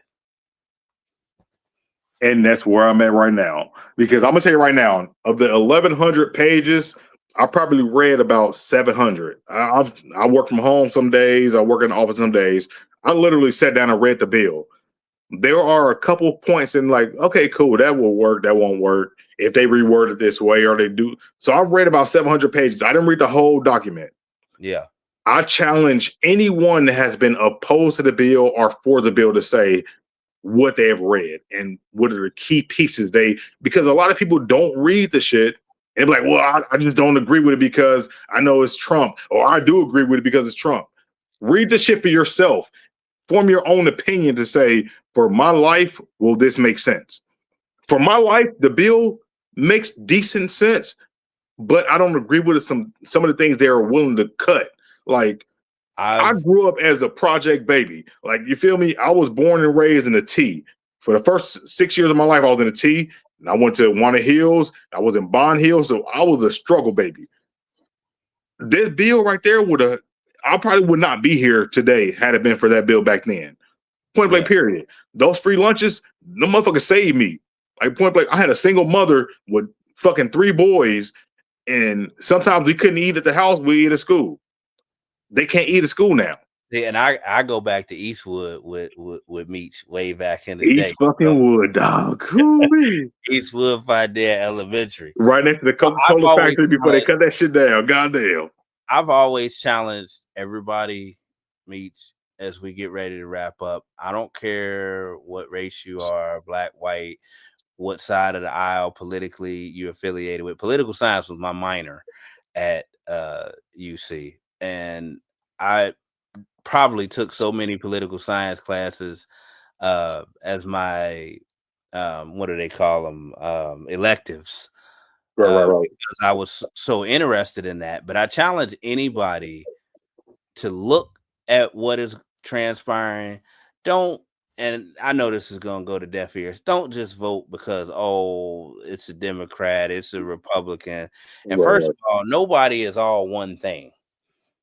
And that's where I'm at right now. Because I'm gonna tell you right now, of the 1,100 pages, I probably read about 700. I work from home some days. I work in the office some days. I literally sat down and read the bill. There are a couple points in like, okay, cool, that will work. That won't work if they reword it this way or they do. So I read about 700 pages. I didn't read the whole document. Yeah. I challenge anyone that has been opposed to the bill or for the bill to say what they have read and what are the key pieces because a lot of people don't read the shit and be like, well, I just don't agree with it because I know it's Trump, or I do agree with it because it's Trump. Read the shit for yourself. Form your own opinion to say, for my life, will this make sense? For my life, the bill makes decent sense, but I don't agree with some of the things they are willing to cut. Like, I grew up as a project baby. Like, you feel me? I was born and raised in a T. For the first 6 years of my life, I was in a T. And I went to Wanna Hills. I was in Bond Hills. So I was a struggle baby. This bill right there I probably would not be here today had it been for that bill back then. Point blank, period. Those free lunches, no motherfuckers saved me. Like, point blank, I had a single mother with fucking 3 boys. And sometimes we couldn't eat at the house. We eat at school. They can't eat at school now. Yeah, and I go back to Eastwood with Meech way back in the day. East fucking Wood, dog. Cool, man. Eastwood Fidel Elementary. Right next to the Coca-Cola factory before they cut that shit down. Goddamn. I've always challenged everybody, Meech, as we get ready to wrap up. I don't care what race you are, black, white, what side of the aisle politically you're affiliated with. Political science was my minor at UC. And I probably took so many political science classes as my what do they call them, electives, right. because I was so interested in that. But I challenge anybody to look at what is transpiring. And I know this is going to go to deaf ears, don't just vote because, oh, it's a Democrat, it's a Republican. And first of all, nobody is all one thing.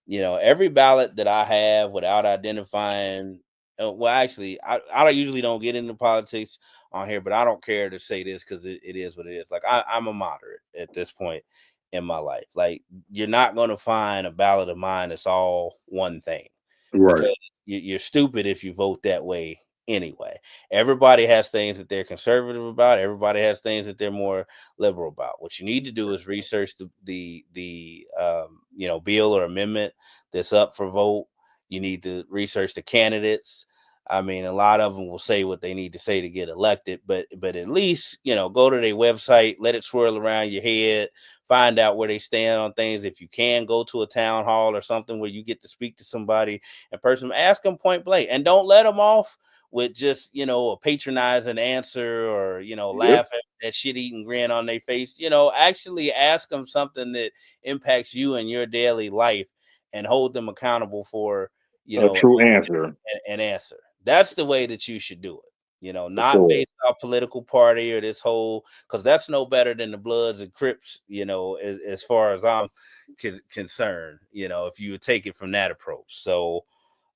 Every ballot that I have without identifying, well, actually, I usually don't get into politics on here, but I don't care to say this because it is what it is. Like, I'm a moderate at this point in my life. Like, you're not going to find a ballot of mine that's all one thing. Right. Because you're stupid if you vote that way anyway. Everybody has things that they're conservative about. Everybody has things that they're more liberal about. What you need to do is research the bill or amendment that's up for vote. You need to research the candidates. I mean, a lot of them will say what they need to say to get elected, but at least, go to their website, let it swirl around your head, find out where they stand on things. If you can, go to a town hall or something where you get to speak to somebody in person, ask them point blank, and don't let them off with just, a patronizing answer or, laugh at that shit-eating grin on their face. Actually ask them something that impacts you in your daily life and hold them accountable for, a true answer. An answer. That's the way that you should do it. Not based off political party or this whole, because that's no better than the Bloods and Crips, as far as I'm concerned, if you would take it from that approach. So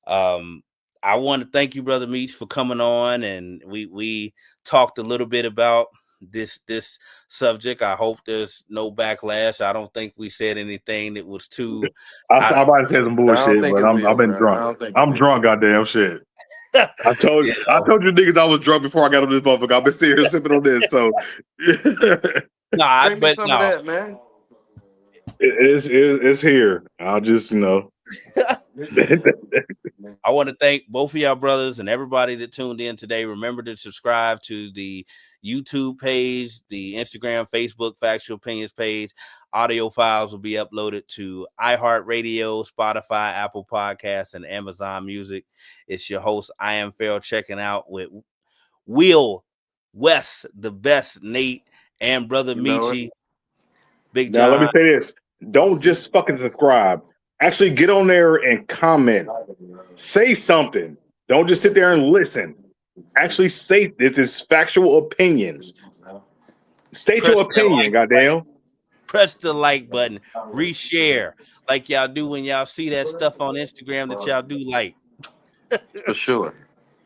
I want to thank you, Brother Meech, for coming on, and we talked a little bit about this subject. I hope there's no backlash. I don't think we said anything that was too. I might have said some bullshit, but I've been drunk. I'm drunk, goddamn shit. I told you niggas I was drunk before I got on this motherfucker. I've been sitting here sipping on this, so of that, man. It's here. I'll just I want to thank both of y'all brothers and everybody that tuned in today. Remember to subscribe to the YouTube page, the Instagram, Facebook Factual Opinions page. Audio files will be uploaded to iHeartRadio, Spotify, Apple Podcasts, and Amazon Music. It's your host, I Am Farrell, checking out with Will, Wes, the best, Nate, and Brother Michi. Big John. Now, let me say this. Don't just fucking subscribe. Actually get on there and comment. Say something. Don't just sit there and listen. Actually state this is factual opinions. State Press your that opinion, like button. goddamn. Press the like button. Reshare like y'all do when y'all see that stuff on Instagram that y'all do like. For sure.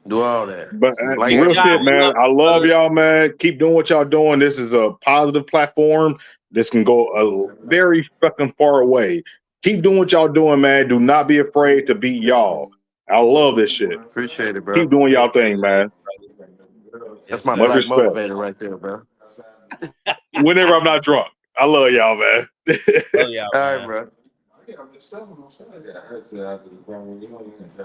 Do all that. But Like Big real job. shit, We man. love I you, love brother. y'all, man. Keep doing what y'all doing. This is a positive platform. This can go a very fucking far away. Keep doing what y'all doing, man. Do not be afraid to be y'all. I love this shit. appreciate it, bro. Keep doing We y'all thing, appreciate man. it, brother. That's Yes, my sir. Much black respect. motivator right there, bro. Whenever I'm not drunk. I love y'all, man. Oh yeah, All right, man. bro.